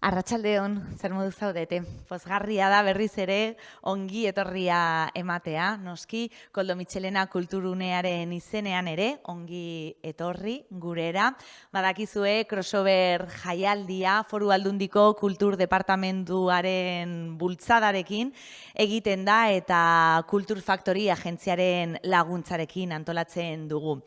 Arratsaldeon, zer modu zaudete? Pozgarria da berriz ere ongi etorria ematea, noski Koldo Mitxelena kulturunearen izenean ere ongi etorri gurera. Badakizue crossover jaialdia Foru Aldundiko Kultur Departamentuaren bultzadarekin egiten da eta Kultur Factory agentziaren laguntzarekin antolatzen dugu.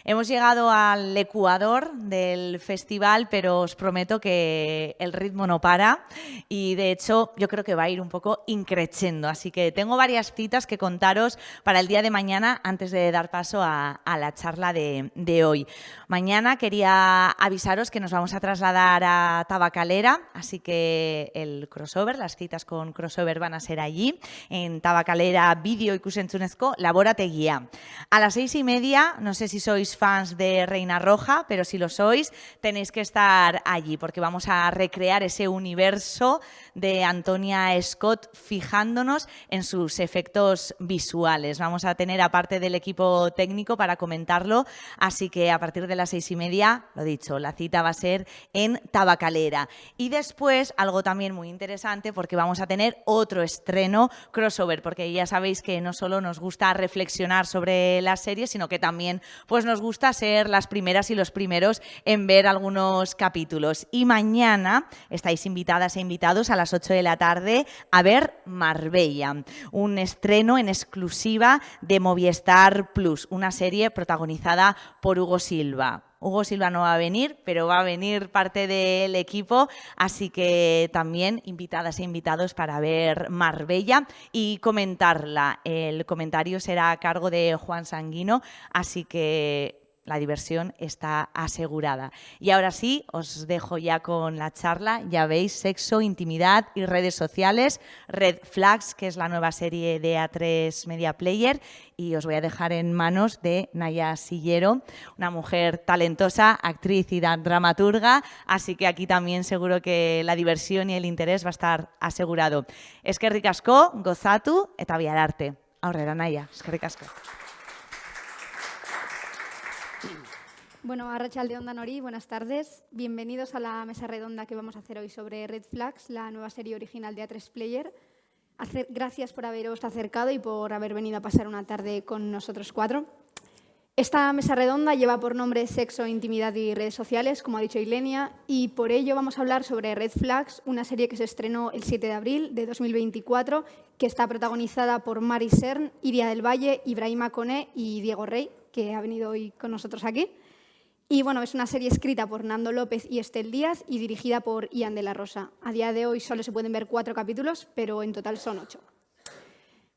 Hemos llegado al ecuador del festival, pero os prometo que el ritmo no para y de hecho yo creo que va a ir un poco increciendo. Así que tengo varias citas que contaros para el día de mañana antes de dar paso a la charla de hoy. Mañana quería avisaros que nos vamos a trasladar a Tabacalera, así que el crossover, las citas con crossover van a ser allí, en Tabacalera Bideo Ikusentzunezko Laborategia. A las 6:30, no sé si sois fans de Reina Roja, pero si lo sois, tenéis que estar allí porque vamos a recrear ese universo de Antonia Scott fijándonos en sus efectos visuales. Vamos a tener aparte del equipo técnico para comentarlo, así que a partir de las 6:30, lo dicho, la cita va a ser en Tabacalera. Y después, algo también muy interesante, porque vamos a tener otro estreno crossover, porque ya sabéis que no solo nos gusta reflexionar sobre las series, sino que también pues, nos gusta ser las primeras y los primeros en ver algunos capítulos. Y mañana estáis invitadas e invitados a las 8 de la tarde a ver Marbella, un estreno en exclusiva de Movistar Plus, una serie protagonizada por Hugo Silva. Hugo Silva no va a venir, pero va a venir parte del equipo, así que también invitadas e invitados para ver Marbella y comentarla. El comentario será a cargo de Juan Sanguino, así que la diversión está asegurada. Y ahora sí, os dejo ya con la charla. Ya veis, sexo, intimidad y redes sociales. Red Flags, que es la nueva serie de A3 Media Player. Y os voy a dejar en manos de Naya Sillero, una mujer talentosa, actriz y dramaturga. Así que aquí también seguro que la diversión y el interés va a estar asegurado. Eskerrik asko, gozatu eta bihar arte. Aurrera, Naya. Eskerrik asko. Bueno, arratsaldeon danori, buenas tardes. Bienvenidos a la mesa redonda que vamos a hacer hoy sobre Red Flags, la nueva serie original de A3 Player. Gracias por haberos acercado y por haber venido a pasar una tarde con nosotros cuatro. Esta mesa redonda lleva por nombre Sexo, Intimidad y Redes Sociales, como ha dicho Ilenia, y por ello vamos a hablar sobre Red Flags, una serie que se estrenó el 7 de abril de 2024, que está protagonizada por Mari Sern, Iria del Valle, Ibrahima Koné y Diego Rey, que ha venido hoy con nosotros aquí. Y bueno, es una serie escrita por Nando López y Estel Díaz y dirigida por Ian de la Rosa. A día de hoy solo se pueden ver 4 capítulos, pero en total son 8.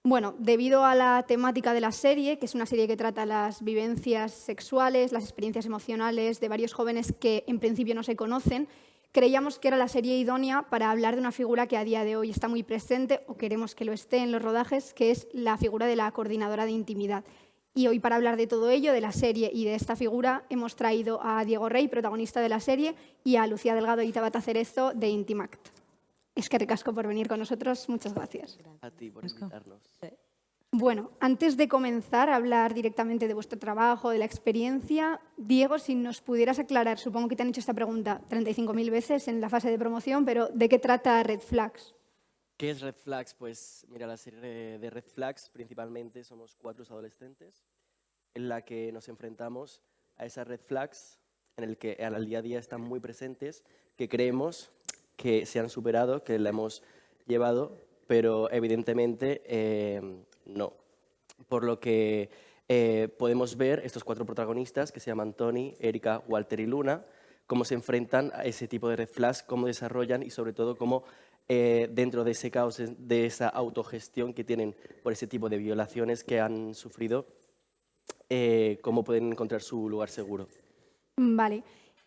Bueno, debido a la temática de la serie, que es una serie que trata las vivencias sexuales, las experiencias emocionales de varios jóvenes que en principio no se conocen, creíamos que era la serie idónea para hablar de una figura que a día de hoy está muy presente o queremos que lo esté en los rodajes, que es la figura de la coordinadora de intimidad. Y hoy para hablar de todo ello, de la serie y de esta figura, hemos traído a Diego Rey, protagonista de la serie, y a Lucía Delgado y Tabata Cerezo de Intimact. Eskerrik asko por venir con nosotros, muchas gracias. A ti por invitarnos. Bueno, antes de comenzar a hablar directamente de vuestro trabajo, de la experiencia, Diego, si nos pudieras aclarar, supongo que te han hecho esta pregunta 35.000 veces en la fase de promoción, pero ¿de qué trata Red Flags? ¿Qué es Red Flags? Pues mira, la serie de Red Flags principalmente somos 4 adolescentes en la que nos enfrentamos a esas Red Flags en el que al día a día están muy presentes, que creemos que se han superado, que la hemos llevado, pero evidentemente no. Por lo que podemos ver estos 4 protagonistas que se llaman Tony, Erika, Walter y Luna, cómo se enfrentan a ese tipo de Red Flags, cómo desarrollan y sobre todo cómo dentro de ese caos, de esa autogestión que tienen por ese tipo de violaciones que han sufrido, cómo pueden encontrar su lugar seguro. Vale.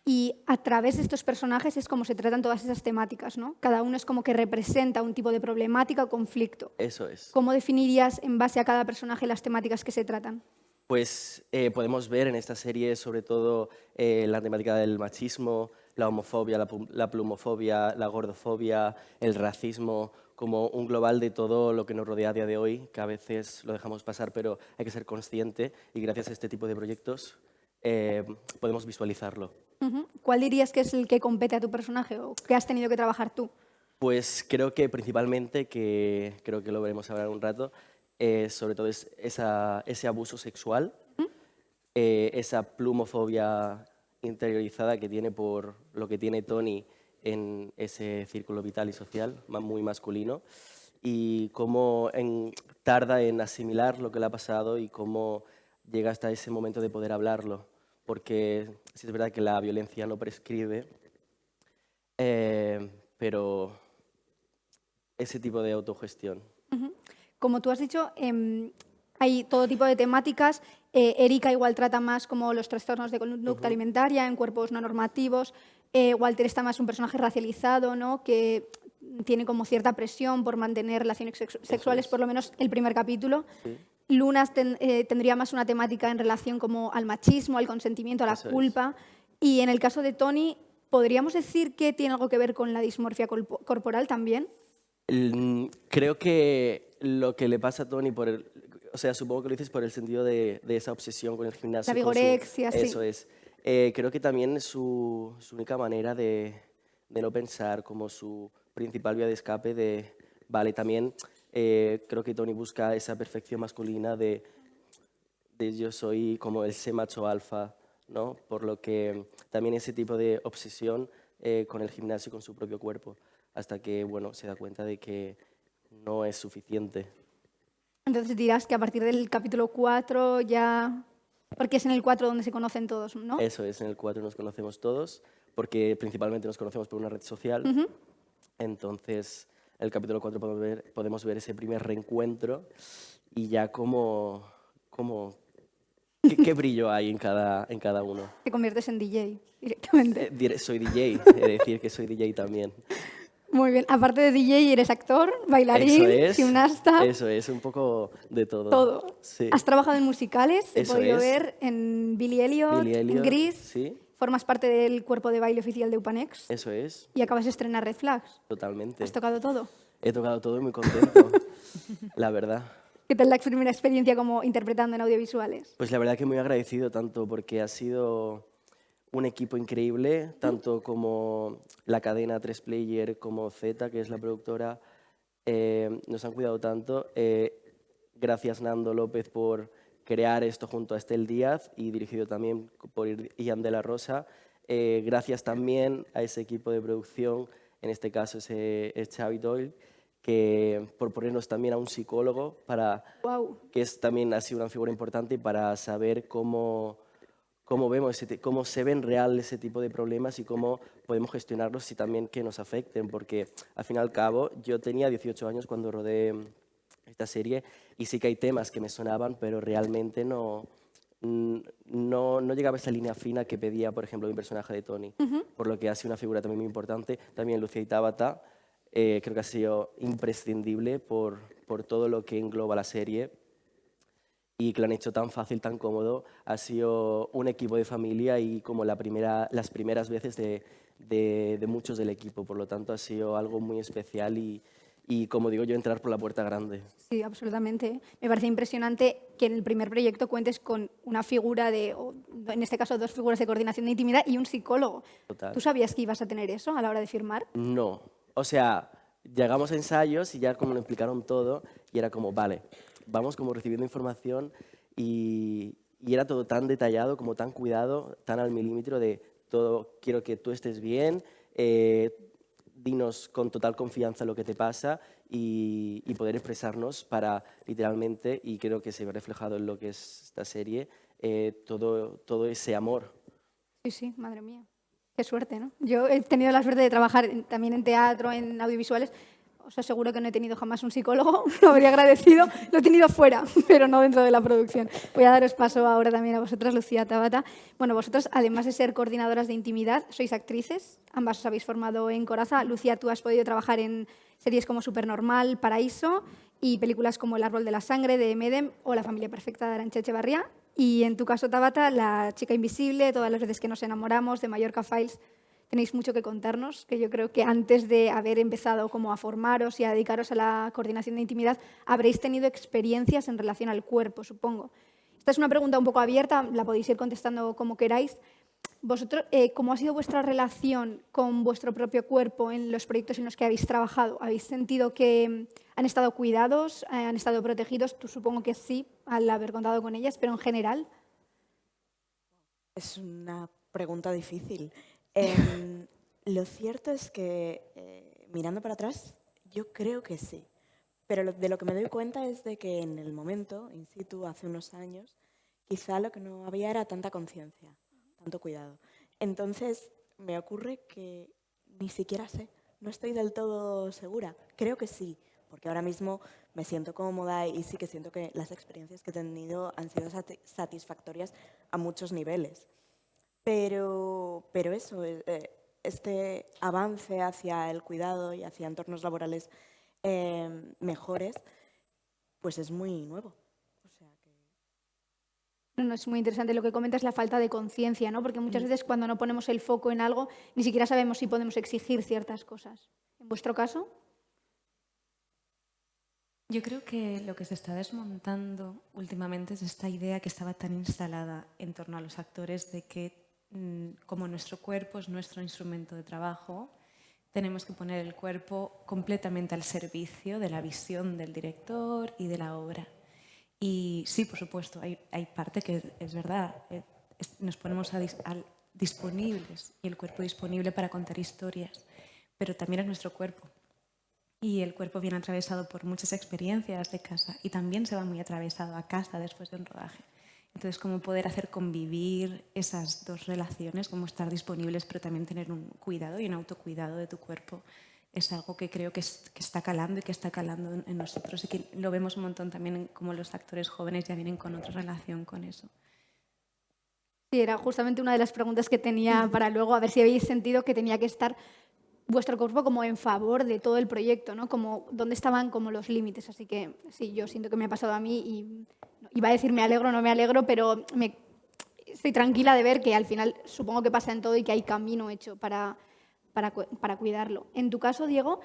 Y a través de estos personajes es como se tratan todas esas temáticas, ¿no? Cada uno es como que representa un tipo de problemática o conflicto. Eso es. ¿Cómo definirías en base a cada personaje las temáticas que se tratan? Pues podemos ver en esta serie sobre todo la temática del machismo, la homofobia, la plumofobia, la gordofobia, el racismo, como un global de todo lo que nos rodea a día de hoy, que a veces lo dejamos pasar, pero hay que ser consciente y gracias a este tipo de proyectos podemos visualizarlo. Ujú. ¿Cuál dirías que es el que compete a tu personaje o que has tenido que trabajar tú? Pues creo que principalmente, que creo que lo veremos ahora en un rato, sobre todo es ese abuso sexual, esa plumofobia interiorizada que tiene por lo que tiene Tony en ese círculo vital y social, muy masculino, y cómo tarda en asimilar lo que le ha pasado y cómo llega hasta ese momento de poder hablarlo, porque sí es verdad que la violencia no prescribe, pero ese tipo de autogestión. Ujú. Como tú has dicho, hay todo tipo de temáticas. Erika igual trata más como los trastornos de conducta alimentaria en cuerpos no normativos. Walter está más un personaje racializado, ¿no? Que tiene como cierta presión por mantener relaciones sexuales, es. por lo menos el primer capítulo. Sí, Lunas tendría más una temática en relación como al machismo, al consentimiento, a la eso es. culpa. Y en el caso de Tony, ¿podríamos decir que tiene algo que ver con la dismorfia corporal también? Creo que lo que le pasa a Tony o sea, supongo que lo dices por el sentido de esa obsesión con el La gimnasio, vigorexia, sí. eso es. Creo que también es su única manera de no pensar, como su principal vía de escape vale, también creo que Tony busca esa perfección masculina de yo soy como ese macho alfa, ¿no? Por lo que también ese tipo de obsesión con el gimnasio y con su propio cuerpo, hasta que, bueno, se da cuenta de que no es suficiente. Entonces dirás que a partir del capítulo 4 ya... Porque es en el 4 donde se conocen todos, ¿no? Eso es, en el 4 nos conocemos todos, porque principalmente nos conocemos por una red social. Ujú. Entonces, en el capítulo 4 podemos ver ese primer reencuentro y ya qué brillo hay en cada uno. Te conviertes en DJ directamente. Soy DJ, he de decir que soy DJ también. Muy bien. Aparte de DJ, eres actor, bailarín, gimnasta, eso es, un poco de todo. todo. Sí, Has trabajado en musicales, he eso podido es. ver en Billy Elliot, Billy en Elliot, Grease. sí, Formas parte del cuerpo de baile oficial de UPANEX eso es, y acabas de estrenar Red Flags. totalmente. ¿Has tocado todo? He tocado todo y muy contento, la verdad. ¿Qué tal la primera experiencia como interpretando en audiovisuales? Pues la verdad que muy agradecido tanto porque ha sido un equipo increíble, tanto como la cadena 3Player como Z, que es la productora, nos han cuidado tanto. Gracias Nando López por crear esto junto a Estel Díaz y dirigido también por Ian de la Rosa. Gracias también a ese equipo de producción, en este caso es Xavi Doyle, que por ponernos también a un psicólogo, Wow. que también ha sido una figura importante para saber cómo cómo se ven real ese tipo de problemas y cómo podemos gestionarlos y también que nos afecten, porque al fin y al cabo yo tenía 18 años cuando rodé esta serie y sí que hay temas que me sonaban, pero realmente no llegaba a esa línea fina que pedía, por ejemplo, mi personaje de Tony, por lo que ha sido una figura también muy importante. También Lucía y Tabata, creo que ha sido imprescindible por todo lo que engloba la serie y que lo han hecho tan fácil, tan cómodo. Ha sido un equipo de familia y como las primeras veces de muchos del equipo. Por lo tanto, ha sido algo muy especial y, como digo yo, entrar por la puerta grande. Sí, absolutamente. Me parece impresionante que en el primer proyecto cuentes con una figura en este caso, dos figuras de coordinación de intimidad y un psicólogo. Total. ¿Tú sabías que ibas a tener eso a la hora de firmar? No. O sea, llegamos a ensayos y ya como lo explicaron todo y era como, vale, vamos como recibiendo información y era todo tan detallado, como tan cuidado, tan al milímetro de todo, quiero que tú estés bien, dinos con total confianza lo que te pasa y poder expresarnos para literalmente, y creo que se ve reflejado en lo que es esta serie, todo ese amor. Sí, sí, madre mía. Qué suerte, ¿no? Yo he tenido la suerte de trabajar también en teatro, en audiovisuales. os aseguro que no he tenido jamás un psicólogo, lo habría agradecido, lo he tenido fuera, pero no dentro de la producción. Voy a daros paso ahora también a vosotras, Lucía, Tabata. Bueno, vosotros, además de ser coordinadoras de intimidad, sois actrices, ambas os habéis formado en Coraza. Lucía, tú has podido trabajar en series como Supernormal, Paraíso y películas como El árbol de la sangre, de Medem, o La familia perfecta, de Arantxa Echevarría. Y en tu caso, Tabata, La chica invisible, Todas las veces que nos enamoramos, de Mallorca Files. Tenéis mucho que contarnos, que yo creo que antes de haber empezado como a formaros y a dedicaros a la coordinación de intimidad, habréis tenido experiencias en relación al cuerpo, supongo. Esta es una pregunta un poco abierta, la podéis ir contestando como queráis. Vosotros, ¿cómo ha sido vuestra relación con vuestro propio cuerpo en los proyectos en los que habéis trabajado? ¿Habéis sentido que han estado cuidados, han estado protegidos? Tú supongo que sí, al haber contado con ellas, pero en general. Es una pregunta difícil. Lo cierto es que, mirando para atrás, yo creo que sí. Pero de lo que me doy cuenta es de que en el momento, in situ, hace unos años, quizá lo que no había era tanta conciencia, tanto cuidado. Entonces, me ocurre que ni siquiera sé, no estoy del todo segura. Creo que sí, porque ahora mismo me siento cómoda y sí que siento que las experiencias que he tenido han sido satisfactorias a muchos niveles. Pero eso, este avance hacia el cuidado y hacia entornos laborales mejores, pues es muy nuevo. O sea que... No, es muy interesante lo que comentas, la falta de conciencia, ¿no? Porque muchas veces cuando no ponemos el foco en algo, ni siquiera sabemos si podemos exigir ciertas cosas. ¿En vuestro caso? Yo creo que lo que se está desmontando últimamente es esta idea que estaba tan instalada en torno a los actores de que como nuestro cuerpo es nuestro instrumento de trabajo, tenemos que poner el cuerpo completamente al servicio de la visión del director y de la obra. Y sí, por supuesto, hay parte que es verdad, nos ponemos disponibles y el cuerpo disponible para contar historias, pero también es nuestro cuerpo. Y el cuerpo viene atravesado por muchas experiencias de casa y también se va muy atravesado a casa después de un rodaje. Entonces, cómo poder hacer convivir esas dos relaciones, cómo estar disponibles, pero también tener un cuidado y un autocuidado de tu cuerpo, es algo que creo que está calando y que está calando en nosotros y que lo vemos un montón también como los actores jóvenes ya vienen con otra relación con eso. Sí, era justamente una de las preguntas que tenía para luego, a ver si habéis sentido que tenía que estar vuestro cuerpo como en favor de todo el proyecto, ¿no? Como dónde estaban como los límites. Así que sí, yo siento que me ha pasado a mí y iba a decir me alegro o no me alegro, pero estoy tranquila de ver que al final supongo que pasa en todo y que hay camino hecho para cuidarlo. En tu caso, Diego,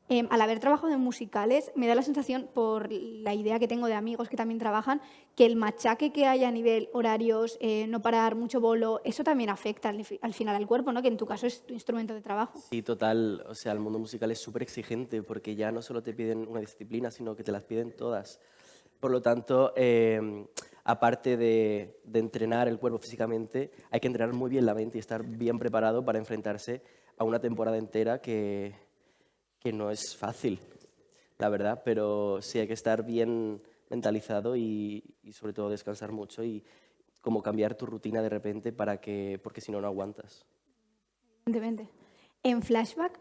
al haber trabajado en musicales, me da la sensación, por la idea que tengo de amigos que también trabajan, que el machaque que hay a nivel horarios, no parar, mucho bolo, eso también afecta al final al cuerpo, ¿no? Que en tu caso es tu instrumento de trabajo. Sí, total. O sea, el mundo musical es súper exigente porque ya no solo te piden una disciplina, sino que te las piden todas. Por lo tanto, aparte de entrenar el cuerpo físicamente, hay que entrenar muy bien la mente y estar bien preparado para enfrentarse a una temporada entera que no es fácil, la verdad, pero sí hay que estar bien mentalizado y sobre todo descansar mucho y como cambiar tu rutina de repente porque si no, no aguantas. Evidentemente. En Flashback,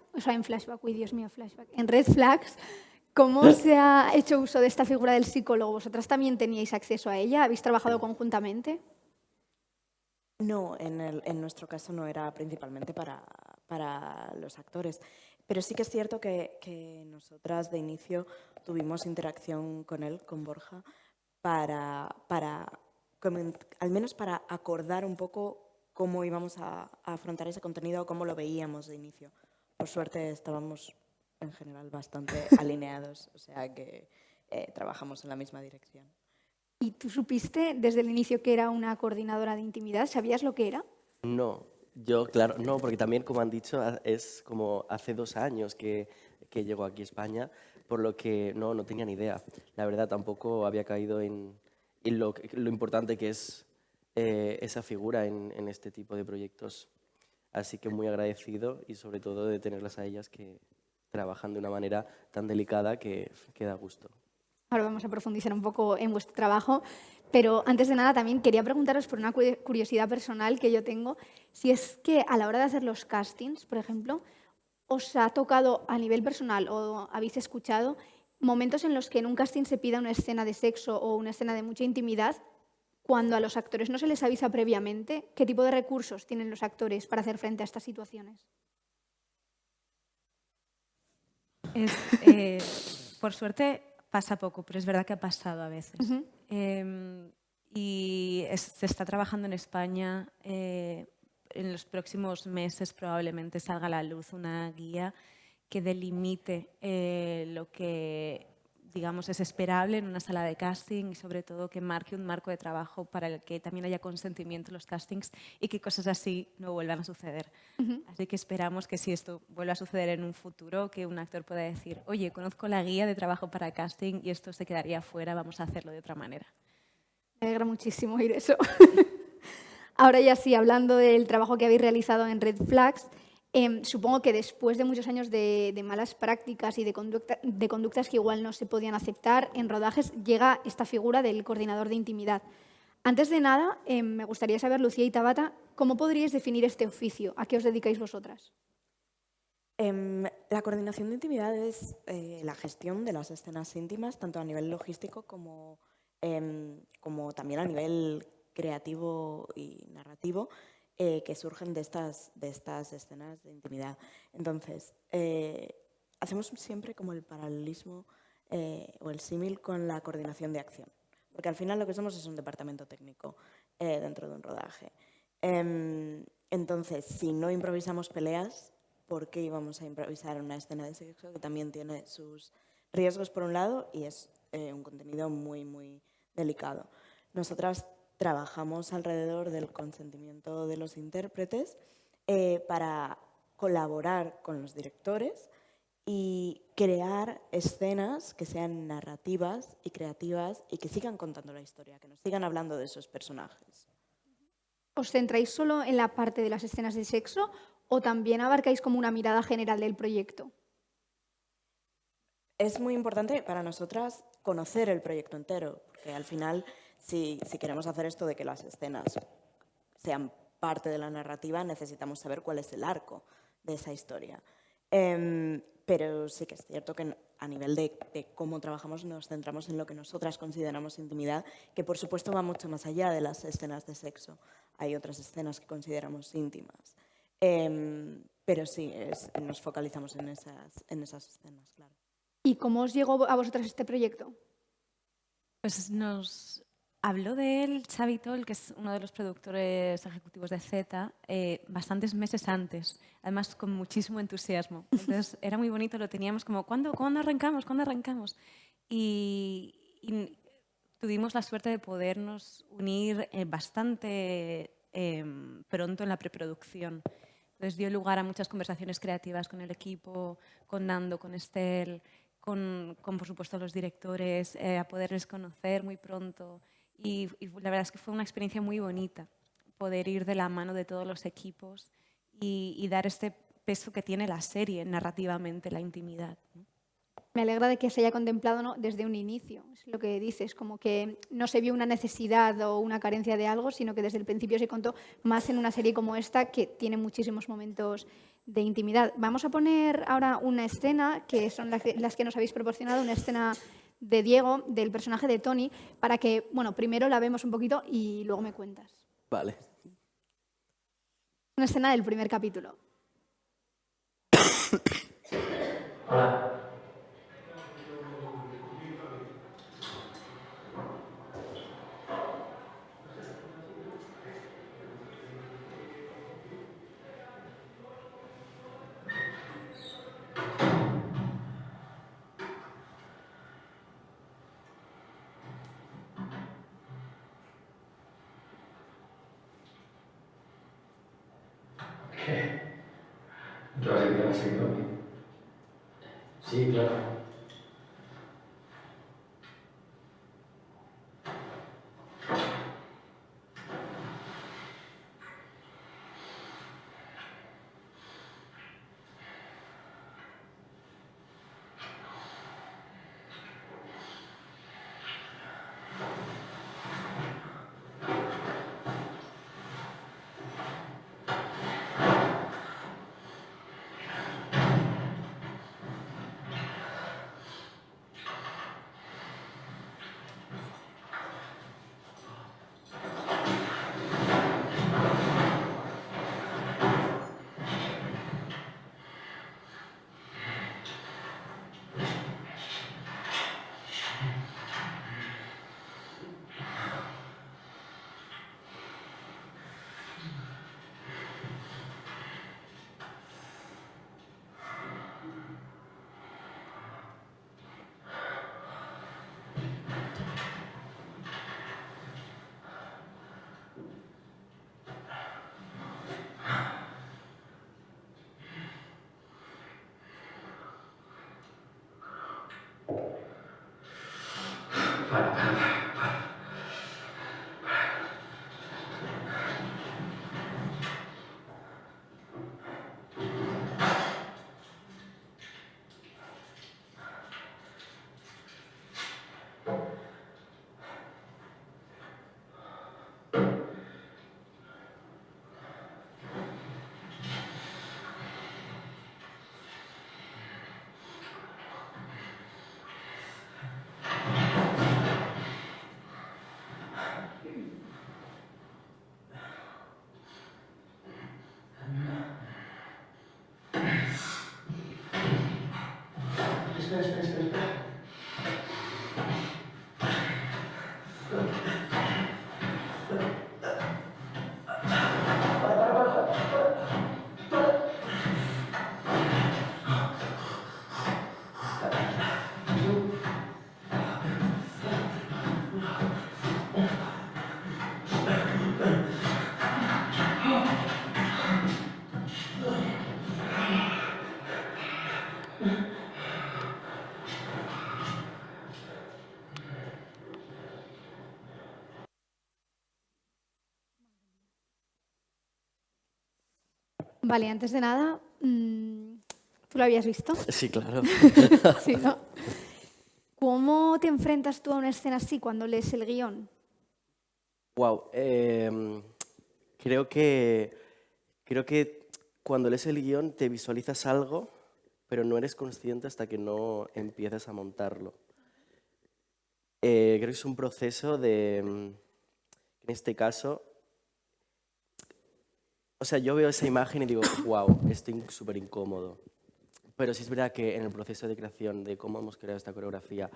uy, Dios mío, Flashback, en Red Flags, ¿cómo se ha hecho uso de esta figura del psicólogo? ¿Vosotras también teníais acceso a ella? ¿Habéis trabajado conjuntamente? No, en nuestro caso no era principalmente para los actores, pero sí que es cierto que nosotras de inicio tuvimos interacción con él, con Borja, al menos para acordar un poco cómo íbamos a afrontar ese contenido o cómo lo veíamos de inicio. Por suerte estábamos en general bastante alineados, o sea que trabajamos en la misma dirección. ¿Y tú supiste desde el inicio que era una coordinadora de intimidad? ¿Sabías lo que era? No, yo, claro, no, porque también, como han dicho, es como hace 2 años que llegó aquí a España, por lo que no tenía ni idea. La verdad, tampoco había caído en lo importante que es esa figura en este tipo de proyectos. Así que muy agradecido y sobre todo de tenerlas a ellas que trabajan de una manera tan delicada que da gusto. Ahora vamos a profundizar un poco en vuestro trabajo, pero antes de nada también quería preguntaros por una curiosidad personal que yo tengo, si es que a la hora de hacer los castings, por ejemplo, ¿os ha tocado a nivel personal o habéis escuchado momentos en los que en un casting se pida una escena de sexo o una escena de mucha intimidad cuando a los actores no se les avisa previamente? ¿Qué tipo de recursos tienen los actores para hacer frente a estas situaciones? Por suerte pasa poco, pero es verdad que ha pasado a veces. Ujú. Se está trabajando en España. En los próximos meses probablemente salga a la luz una guía que delimite lo que, digamos, es esperable en una sala de casting y sobre todo que marque un marco de trabajo para el que también haya consentimiento en los castings y que cosas así no vuelvan a suceder. Así que esperamos que si esto vuelva a suceder en un futuro, que un actor pueda decir, oye, conozco la guía de trabajo para casting y esto se quedaría fuera, vamos a hacerlo de otra manera. Me alegra muchísimo oír eso. Ahora ya sí, hablando del trabajo que habéis realizado en Red Flags, supongo que después de muchos años de malas prácticas y de conductas que igual no se podían aceptar en rodajes, llega esta figura del coordinador de intimidad. Antes de nada, me gustaría saber, Lucía y Tabata, ¿cómo podríais definir este oficio? ¿A qué os dedicáis vosotras? La coordinación de intimidad es la gestión de las escenas íntimas, tanto a nivel logístico como también a nivel creativo y narrativo, que surgen de estas escenas de intimidad. Entonces, hacemos siempre como el paralelismo o el símil con la coordinación de acción, porque al final lo que somos es un departamento técnico dentro de un rodaje. Entonces, si no improvisamos peleas, ¿por qué íbamos a improvisar una escena de sexo que también tiene sus riesgos por un lado y es un contenido muy, muy delicado? Nosotras trabajamos alrededor del consentimiento de los intérpretes para colaborar con los directores y crear escenas que sean narrativas y creativas y que sigan contando la historia, que nos sigan hablando de esos personajes. ¿Os centráis solo en la parte de las escenas de sexo o también abarcáis como una mirada general del proyecto? Es muy importante para nosotras conocer el proyecto entero, porque al final, si queremos hacer esto de que las escenas sean parte de la narrativa, necesitamos saber cuál es el arco de esa historia. Pero sí que es cierto que a nivel de cómo trabajamos nos centramos en lo que nosotras consideramos intimidad, que por supuesto va mucho más allá de las escenas de sexo. Hay otras escenas que consideramos íntimas. Pero sí, nos focalizamos en esas escenas, claro. ¿Y cómo os llegó a vosotras este proyecto? Pues nos habló de él Xavi Tol, que es uno de los productores ejecutivos de Z, bastantes meses antes, además con muchísimo entusiasmo. Entonces era muy bonito, lo teníamos como, ¿cuándo arrancamos? ¿Cuándo arrancamos? Y tuvimos la suerte de podernos unir bastante pronto en la preproducción. Entonces dio lugar a muchas conversaciones creativas con el equipo, con Nando, con Estel, con por supuesto los directores, a poderles conocer muy pronto. Y la verdad es que fue una experiencia muy bonita poder ir de la mano de todos los equipos y dar este peso que tiene la serie narrativamente, la intimidad, ¿no? Me alegra de que se haya contemplado, ¿no?, desde un inicio. Es lo que dices, como que no se vio una necesidad o una carencia de algo, sino que desde el principio se contó más en una serie como esta, que tiene muchísimos momentos de intimidad. Vamos a poner ahora una escena, que son las que nos habéis proporcionado, una escena de Diego, del personaje de Tony, para que, bueno, primero la vemos un poquito y luego me cuentas. Vale. Una escena del primer capítulo. Hola. ¿Qué? ¿Te vas a quedar así, no? Sí, claro. Vale, antes de nada, ¿tú lo habías visto? Sí, claro. Sí, ¿no? ¿Cómo te enfrentas tú a una escena así cuando lees el guión? Wow. Creo que cuando lees el guión te visualizas algo, pero no eres consciente hasta que no empiezas a montarlo. Creo que es un proceso en este caso, o sea, yo veo esa imagen y digo, wow, estoy súper incómodo. Pero sí es verdad que en el proceso de creación de cómo hemos creado esta coreografía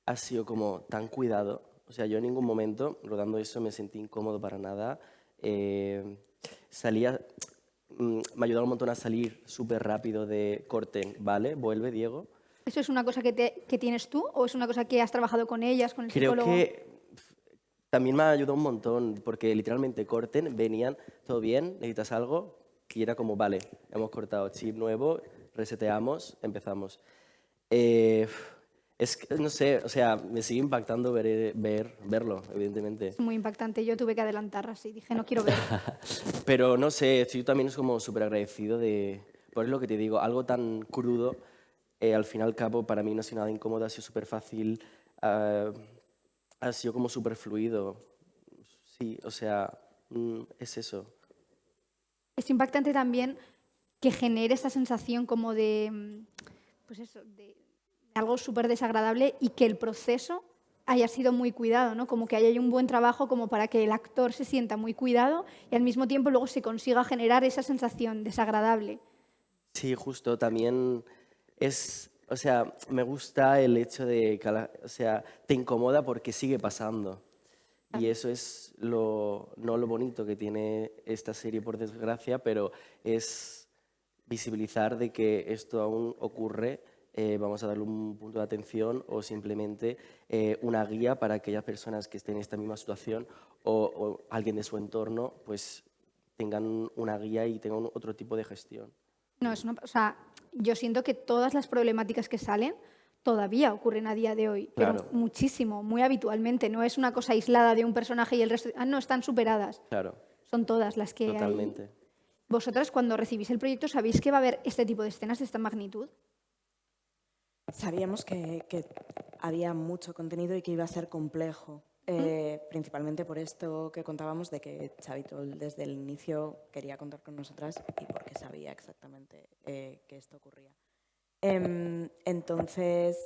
ha sido como tan cuidado. O sea, yo en ningún momento, rodando eso, me sentí incómodo para nada. Me ayudó un montón a salir súper rápido de corte, ¿vale? Vuelve, Diego. ¿Eso es una cosa que tienes tú o es una cosa que has trabajado con ellas, con el Creo psicólogo? que también me ayudó un montón, porque literalmente corten, venían, todo bien, necesitas algo, y era como, vale, hemos cortado chip nuevo, reseteamos, empezamos. No sé, o sea, me sigue impactando verlo, evidentemente. Es muy impactante. Yo tuve que adelantar así, dije, no quiero ver. Pero no sé, estoy también como súper agradecido por lo que te digo, algo tan crudo, al fin y al cabo, para mí no ha sido nada incómodo, ha sido súper fácil, ha sido como súper fluido. Sí, o sea, es eso. Es impactante también que genere esa sensación como de, pues eso, de algo súper desagradable y que el proceso haya sido muy cuidado, ¿no? Como que haya un buen trabajo como para que el actor se sienta muy cuidado y al mismo tiempo luego se consiga generar esa sensación desagradable. Sí, justo, también o sea, me gusta el hecho de que, o sea, te incomoda porque sigue pasando. Y eso es no lo bonito que tiene esta serie, por desgracia, pero es visibilizar de que esto aún ocurre, vamos a darle un punto de atención o simplemente una guía para aquellas personas que estén en esta misma situación o alguien de su entorno, pues tengan una guía y tengan otro tipo de gestión. No, o sea, yo siento que todas las problemáticas que salen todavía ocurren a día de hoy, pero Claro. muchísimo, muy habitualmente. No es una cosa aislada de un personaje y el resto. No, están superadas. Claro, Son todas las que hay. totalmente. ¿Vosotras, cuando recibís el proyecto, sabéis que va a haber este tipo de escenas de esta magnitud? Sabíamos que había mucho contenido y que iba a ser complejo, principalmente por esto que contábamos de que Chavito desde el inicio quería contar con nosotras y porque sabía exactamente que esto ocurría. Entonces,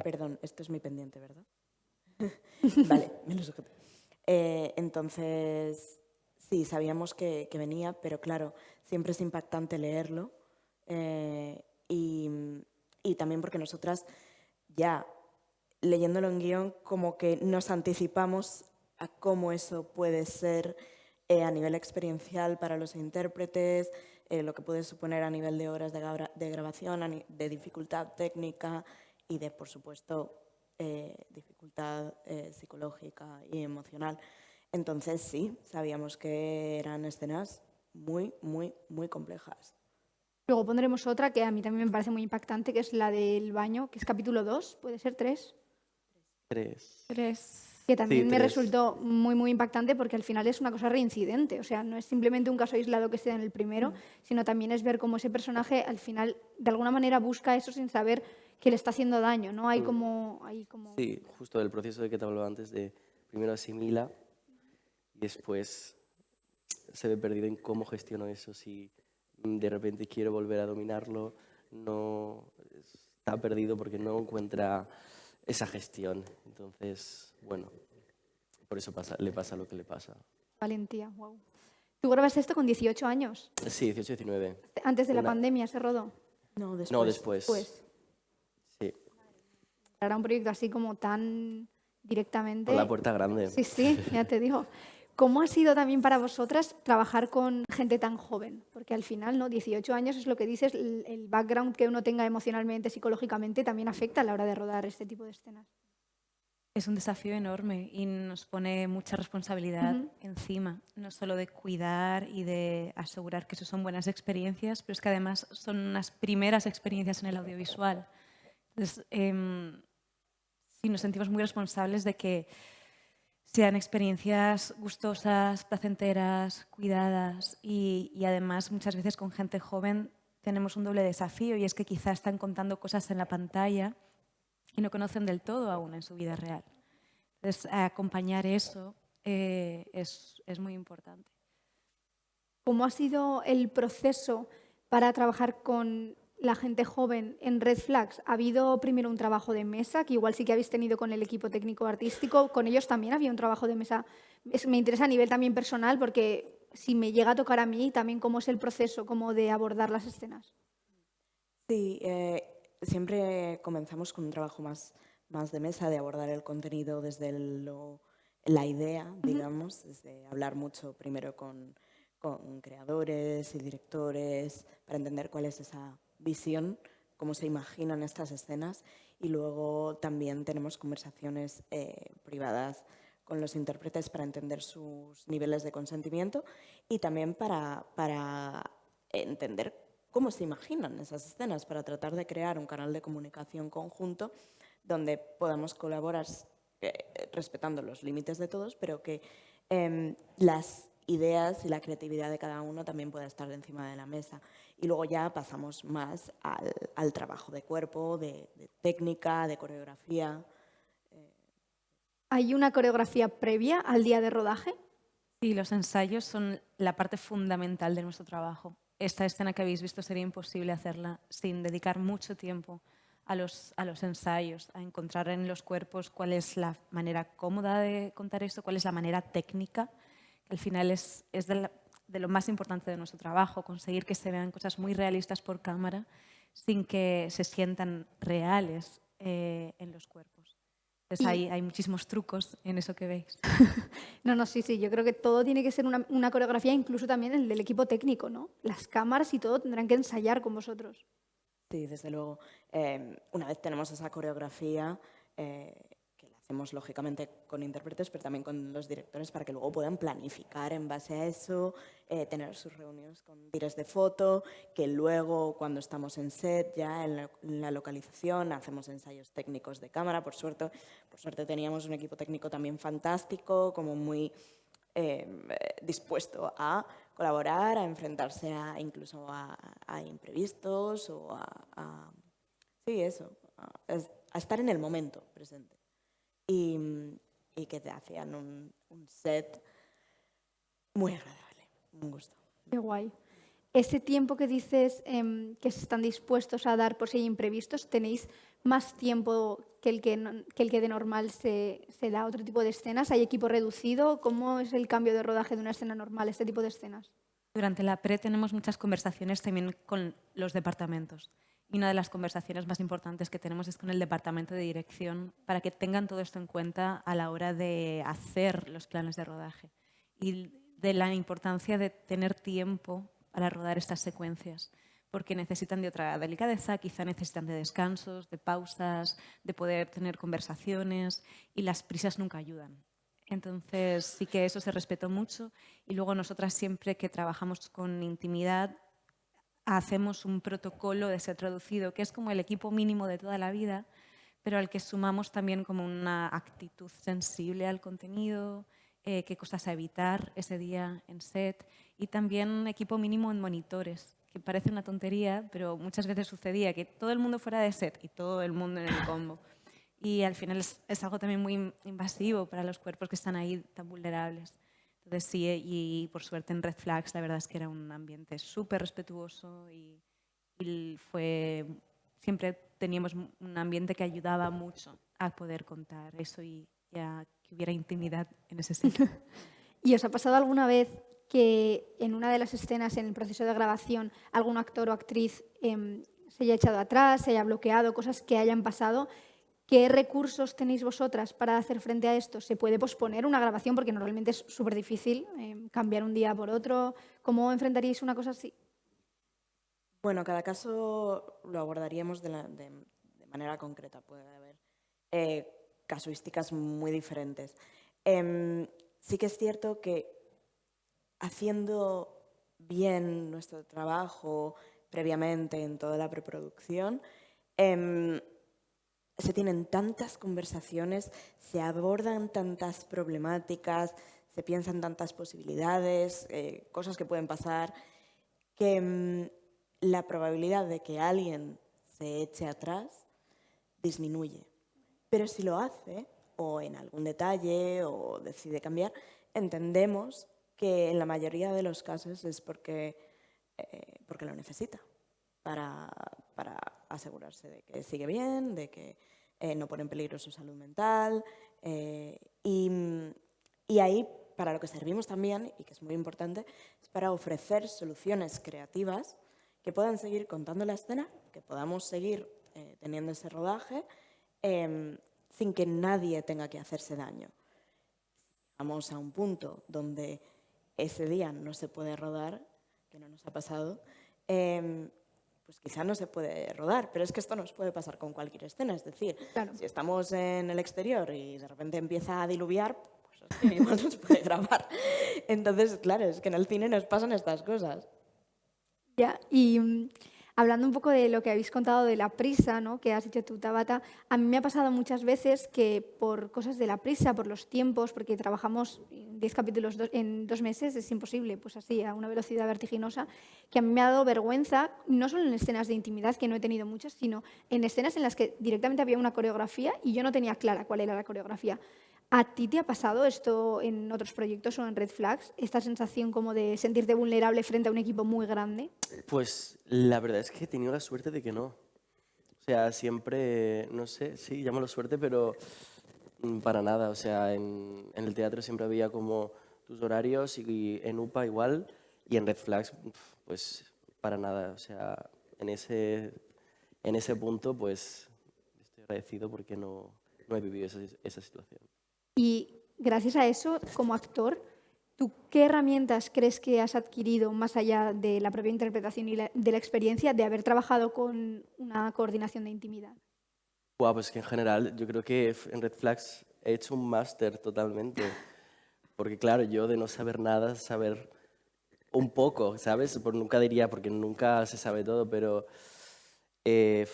perdón, esto es mi pendiente, ¿verdad? Vale, me lo sujeto. Entonces, sí, sabíamos que venía, pero claro, siempre es impactante leerlo y también porque nosotras ya leyéndolo en guión como que nos anticipamos a cómo eso puede ser a nivel experiencial para los intérpretes, lo que puede suponer a nivel de horas de grabación, de dificultad técnica y de, por supuesto, dificultad psicológica y emocional. Entonces sí, sabíamos que eran escenas muy, muy, muy complejas. Luego pondremos otra que a mí también me parece muy impactante, que es la del baño, que es capítulo 2, puede ser 3. 3. Que también Sí, me 3. resultó muy, muy impactante porque al final es una cosa reincidente. O sea, no es simplemente un caso aislado que se da en el primero, sino también es ver cómo ese personaje al final de alguna manera busca eso sin saber que le está haciendo daño, ¿no? Hay como... Sí, justo el proceso de que te hablaba antes de primero asimila y después se ve perdido en cómo gestiono eso. Si de repente quiero volver a dominarlo, no está perdido porque no encuentra esa gestión. Entonces, bueno, por eso le pasa lo que le pasa. Valentía, wow. ¿Tú grabaste esto con 18 años? Sí, 18, 19. Antes de la pandemia se rodó. No, después. No, después. Pues Sí. era un proyecto así como tan directamente. Por la puerta grande. Sí, sí, ya te digo. ¿Cómo ha sido también para vosotras trabajar con gente tan joven? Porque al final, ¿no? 18 años es lo que dices, el background que uno tenga emocionalmente, psicológicamente, también afecta a la hora de rodar este tipo de escenas. Es un desafío enorme y nos pone mucha responsabilidad encima, no solo de cuidar y de asegurar que eso son buenas experiencias, pero es que además son unas primeras experiencias en el audiovisual. Entonces, sí, nos sentimos muy responsables de que sean experiencias gustosas, placenteras, cuidadas y además muchas veces con gente joven tenemos un doble desafío y es que quizás están contando cosas en la pantalla y no conocen del todo aún en su vida real. Entonces, acompañar eso es muy importante. ¿Cómo ha sido el proceso para trabajar con la gente joven en Red Flags? ¿Ha habido primero un trabajo de mesa, que igual sí que habéis tenido con el equipo técnico artístico? ¿Con ellos también había un trabajo de mesa? Me interesa a nivel también personal, porque si me llega a tocar a mí, también cómo es el proceso como de abordar las escenas. Sí, siempre comenzamos con un trabajo más de mesa, de abordar el contenido desde la idea, digamos, desde hablar mucho primero con creadores y directores para entender cuál es esa visión, cómo se imaginan estas escenas, y luego también tenemos conversaciones privadas con los intérpretes para entender sus niveles de consentimiento y también para entender cómo se imaginan esas escenas, para tratar de crear un canal de comunicación conjunto donde podamos colaborar respetando los límites de todos, pero que las ideas y la creatividad de cada uno también pueda estar encima de la mesa. Y luego ya pasamos más al trabajo de cuerpo, de técnica, de coreografía. ¿Hay una coreografía previa al día de rodaje? Sí, los ensayos son la parte fundamental de nuestro trabajo. Esta escena que habéis visto sería imposible hacerla sin dedicar mucho tiempo a los ensayos, a encontrar en los cuerpos cuál es la manera cómoda de contar esto, cuál es la manera técnica, que al final es de lo más importante de nuestro trabajo, conseguir que se vean cosas muy realistas por cámara sin que se sientan reales en los cuerpos. Entonces hay muchísimos trucos en eso que veis. No, sí, yo creo que todo tiene que ser una coreografía, incluso también el del equipo técnico, ¿no? Las cámaras y todo tendrán que ensayar con vosotros. Sí, desde luego. Una vez tenemos esa coreografía, que la hacemos lógicamente con intérpretes, pero también con los directores para que luego puedan planificar en base a eso, tener sus reuniones con directores de foto, que luego cuando estamos en set, ya en la localización, hacemos ensayos técnicos de cámara. Por suerte teníamos un equipo técnico también fantástico, como muy dispuesto a colaborar, a enfrentarse incluso a imprevistos o sí, eso, a estar en el momento presente. Y que te hacían un set muy agradable, un gusto. Qué guay. Ese tiempo que dices que se están dispuestos a dar por si hay imprevistos, ¿tenéis más tiempo que el que de normal se da a otro tipo de escenas? ¿Hay equipo reducido? ¿Cómo es el cambio de rodaje de una escena normal, este tipo de escenas? Durante la pre tenemos muchas conversaciones también con los departamentos. Y una de las conversaciones más importantes que tenemos es con el departamento de dirección para que tengan todo esto en cuenta a la hora de hacer los planes de rodaje y de la importancia de tener tiempo para rodar estas secuencias, porque necesitan de otra delicadeza, quizá necesitan de descansos, de pausas, de poder tener conversaciones y las prisas nunca ayudan. Entonces sí que eso se respetó mucho y luego nosotras siempre que trabajamos con intimidad hacemos un protocolo de ser traducido, que es como el equipo mínimo de toda la vida, pero al que sumamos también como una actitud sensible al contenido, qué cosas a evitar ese día en set y también equipo mínimo en monitores, que parece una tontería, pero muchas veces sucedía que todo el mundo fuera de set y todo el mundo en el combo. Y al final es algo también muy invasivo para los cuerpos que están ahí tan vulnerables. Entonces sí, y por suerte en Red Flags la verdad es que era un ambiente súper respetuoso y siempre teníamos un ambiente que ayudaba mucho a poder contar eso y a que hubiera intimidad en ese sentido. ¿Y os ha pasado alguna vez que en una de las escenas, en el proceso de grabación, algún actor o actriz se haya echado atrás, se haya bloqueado, cosas que hayan pasado? ¿Qué recursos tenéis vosotras para hacer frente a esto? ¿Se puede posponer una grabación? Porque normalmente es súper difícil cambiar un día por otro. ¿Cómo enfrentaríais una cosa así? Bueno, cada caso lo abordaríamos de manera concreta. Puede haber casuísticas muy diferentes. Sí que es cierto que haciendo bien nuestro trabajo previamente en toda la preproducción, se tienen tantas conversaciones, se abordan tantas problemáticas, se piensan tantas posibilidades, cosas que pueden pasar, que la probabilidad de que alguien se eche atrás disminuye. Pero si lo hace, o en algún detalle, o decide cambiar, entendemos que en la mayoría de los casos es porque lo necesita, para asegurarse de que sigue bien, de que no pone en peligro su salud mental. Y ahí, para lo que servimos también, y que es muy importante, es para ofrecer soluciones creativas que puedan seguir contando la escena, que podamos seguir teniendo ese rodaje, sin que nadie tenga que hacerse daño. Vamos a un punto donde ese día no se puede rodar, que no nos ha pasado, pues quizá no se puede rodar, pero es que esto nos puede pasar con cualquier escena. Es decir, Claro. si estamos en el exterior y de repente empieza a diluviar, pues es que igual no se puede grabar. Entonces, claro, es que en el cine nos pasan estas cosas. Ya, y hablando un poco de lo que habéis contado de la prisa, ¿no?, que has dicho tú, Tabata, a mí me ha pasado muchas veces que por cosas de la prisa, por los tiempos, porque trabajamos 10 capítulos en 2 meses, es imposible, pues así, a una velocidad vertiginosa, que a mí me ha dado vergüenza, no solo en escenas de intimidad, que no he tenido muchas, sino en escenas en las que directamente había una coreografía y yo no tenía clara cuál era la coreografía. ¿A ti te ha pasado esto en otros proyectos o en Red Flags? Esta sensación como de sentirte vulnerable frente a un equipo muy grande. Pues la verdad es que he tenido la suerte de que no. O sea, siempre, no sé, sí, llámalo suerte, pero para nada. O sea, en el teatro siempre había como tus horarios y en UPA igual, y en Red Flags, pues para nada. O sea, en ese punto, pues estoy agradecido porque no he vivido esa situación. Y gracias a eso, como actor, ¿tú qué herramientas crees que has adquirido más allá de la propia interpretación y de la experiencia de haber trabajado con una coordinación de intimidad? Buah, pues que en general yo creo que en Red Flags he hecho un máster totalmente. Porque claro, yo de no saber nada, saber un poco, ¿sabes? Nunca diría, porque nunca se sabe todo, pero he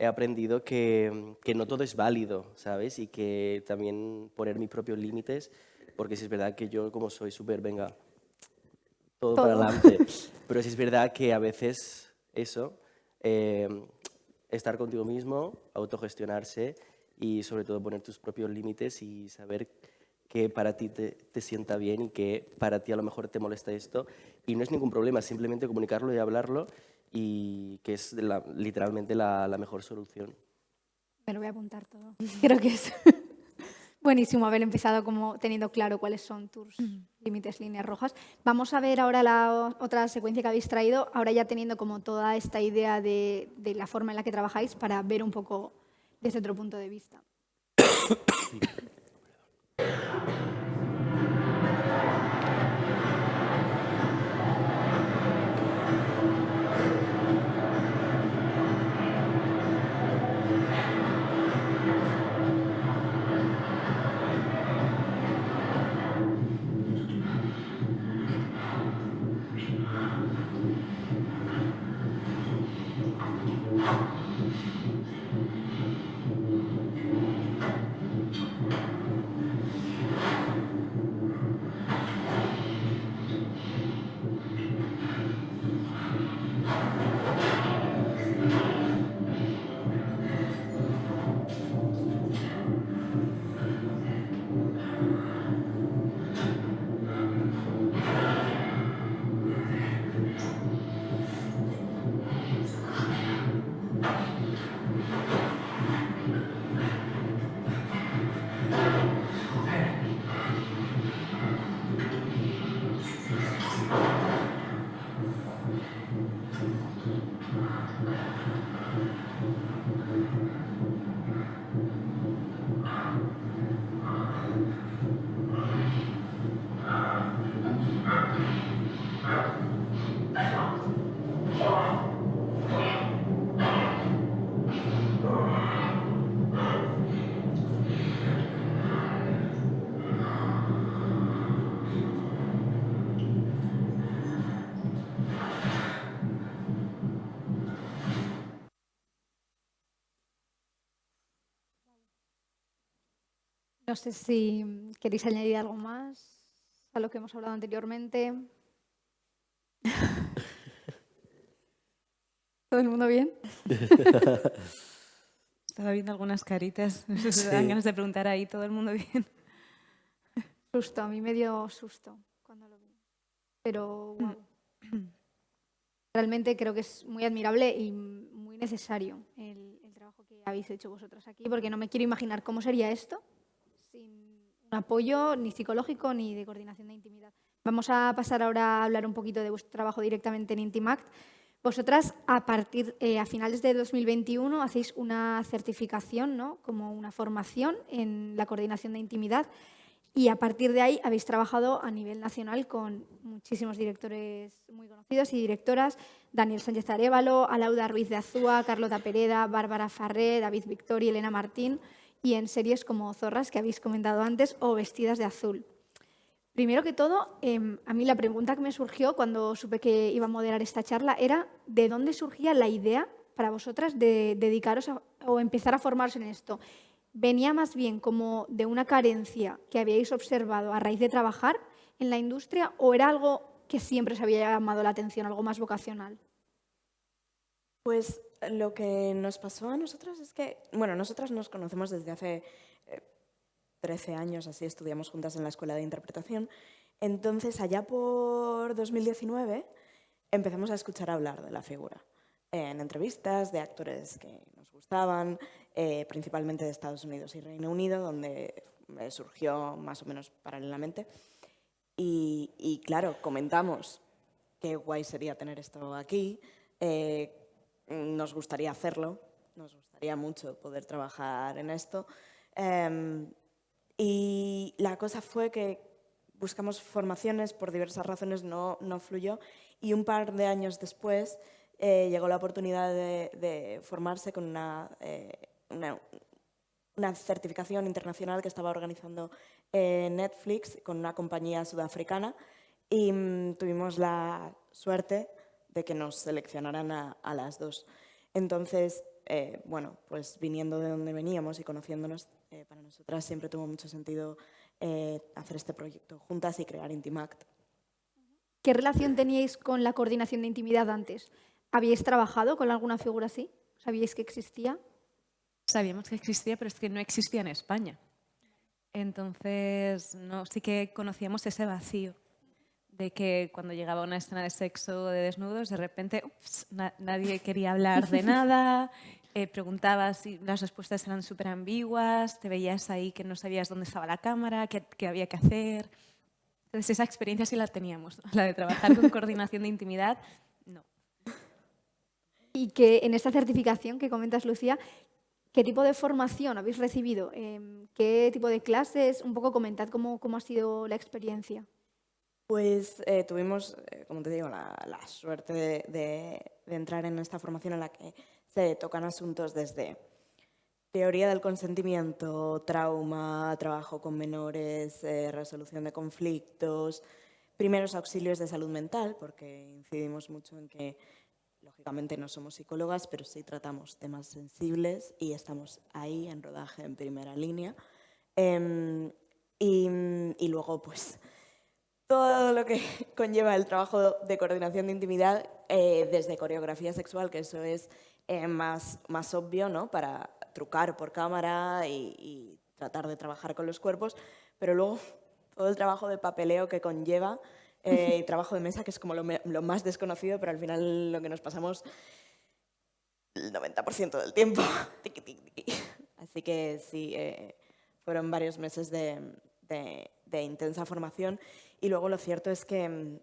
aprendido que no todo es válido, ¿sabes? Y que también poner mis propios límites, porque si es verdad que yo como soy súper, venga, todo para Todo. adelante, pero si es verdad que a veces eso, estar contigo mismo, autogestionarse y sobre todo poner tus propios límites y saber que para ti te sienta bien y que para ti a lo mejor te molesta esto. Y no es ningún problema, simplemente comunicarlo y hablarlo, y que es literalmente la mejor solución. Me lo voy a apuntar todo. Creo que es buenísimo haber empezado como teniendo claro cuáles son tus límites, líneas rojas. Vamos a ver ahora la otra secuencia que habéis traído, ahora ya teniendo como toda esta idea de la forma en la que trabajáis, para ver un poco desde otro punto de vista. No sé si queréis añadir algo más a lo que hemos hablado anteriormente. ¿Todo el mundo bien? Estaba viendo algunas caritas, no sé si Sí. dan ganas de preguntar ahí, ¿todo el mundo bien? Susto, a mí me dio susto cuando lo vi. Pero wow. Realmente creo que es muy admirable y muy necesario el trabajo que habéis hecho vosotras aquí, porque no me quiero imaginar cómo sería esto sin un apoyo ni psicológico ni de coordinación de intimidad. Vamos a pasar ahora a hablar un poquito de vuestro trabajo directamente en Intimact. Vosotras, a finales de 2021, hacéis una certificación, ¿no? Como una formación en la coordinación de intimidad. Y a partir de ahí habéis trabajado a nivel nacional con muchísimos directores muy conocidos y directoras: Daniel Sánchez Arévalo, Alauda Ruiz de Azúa, Carlota Pereda, Bárbara Farré, David Victori, Elena Martín, y en series como Zorras, que habéis comentado antes, o Vestidas de Azul. Primero que todo, a mí la pregunta que me surgió cuando supe que iba a moderar esta charla era ¿de dónde surgía la idea para vosotras de dedicaros o empezar a formarse en esto? ¿Venía más bien como de una carencia que habíais observado a raíz de trabajar en la industria o era algo que siempre os había llamado la atención, algo más vocacional? Pues lo que nos pasó a nosotras es que, bueno, nosotras nos conocemos desde hace 13 años, así estudiamos juntas en la Escuela de Interpretación. Entonces, allá por 2019 empezamos a escuchar hablar de la figura en entrevistas de actores que nos gustaban, principalmente de Estados Unidos y Reino Unido, donde surgió más o menos paralelamente. Y claro, comentamos qué guay sería tener esto aquí, nos gustaría hacerlo, nos gustaría mucho poder trabajar en esto. Y la cosa fue que buscamos formaciones, por diversas razones no fluyó, y un par de años después llegó la oportunidad de formarse con una certificación internacional que estaba organizando Netflix con una compañía sudafricana, y tuvimos la suerte de que nos seleccionaran a las dos. Entonces, bueno, pues viniendo de donde veníamos y conociéndonos, para nosotras siempre tuvo mucho sentido hacer este proyecto juntas y crear Intimact. ¿Qué relación teníais con la coordinación de intimidad antes? ¿Habíais trabajado con alguna figura así? ¿Sabíais que existía? Sabíamos que existía, pero es que no existía en España. Entonces, no, sí que conocíamos ese vacío de que cuando llegaba una escena de sexo, de desnudos, de repente nadie quería hablar de nada, preguntabas y las respuestas eran súper ambiguas, te veías ahí que no sabías dónde estaba la cámara, qué había que hacer. Entonces, esa experiencia sí la teníamos, la de trabajar con coordinación de intimidad, no. Y que en esta certificación que comentas, Lucía, ¿qué tipo de formación habéis recibido? ¿Qué tipo de clases? Un poco comentad cómo ha sido la experiencia. Pues tuvimos, como te digo, la suerte de entrar en esta formación en la que se tocan asuntos desde teoría del consentimiento, trauma, trabajo con menores, resolución de conflictos, primeros auxilios de salud mental, porque incidimos mucho en que, lógicamente, no somos psicólogas, pero sí tratamos temas sensibles y estamos ahí en rodaje en primera línea. Y luego, pues, todo lo que conlleva el trabajo de coordinación de intimidad, desde coreografía sexual, que eso es más obvio, ¿no? Para trucar por cámara y tratar de trabajar con los cuerpos, pero luego todo el trabajo de papeleo que conlleva, y trabajo de mesa, que es como lo más desconocido, pero al final lo que nos pasamos el 90% del tiempo. Tiqui, tiqui, tiqui. Así que sí, fueron varios meses de intensa formación, y luego lo cierto es que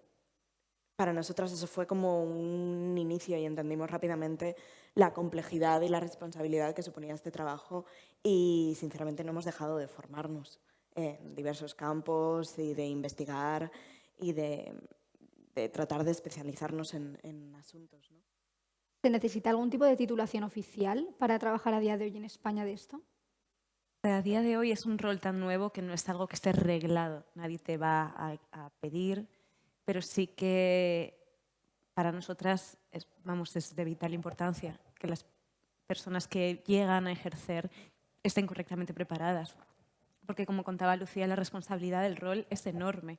para nosotras eso fue como un inicio y entendimos rápidamente la complejidad y la responsabilidad que suponía este trabajo, y sinceramente no hemos dejado de formarnos en diversos campos y de investigar y de tratar de especializarnos en asuntos, ¿no? ¿Se necesita algún tipo de titulación oficial para trabajar a día de hoy en España de esto? A día de hoy es un rol tan nuevo que no es algo que esté reglado. Nadie te va a pedir, pero sí que para nosotras es de vital importancia que las personas que llegan a ejercer estén correctamente preparadas. porque como contaba Lucía, la responsabilidad del rol es enorme.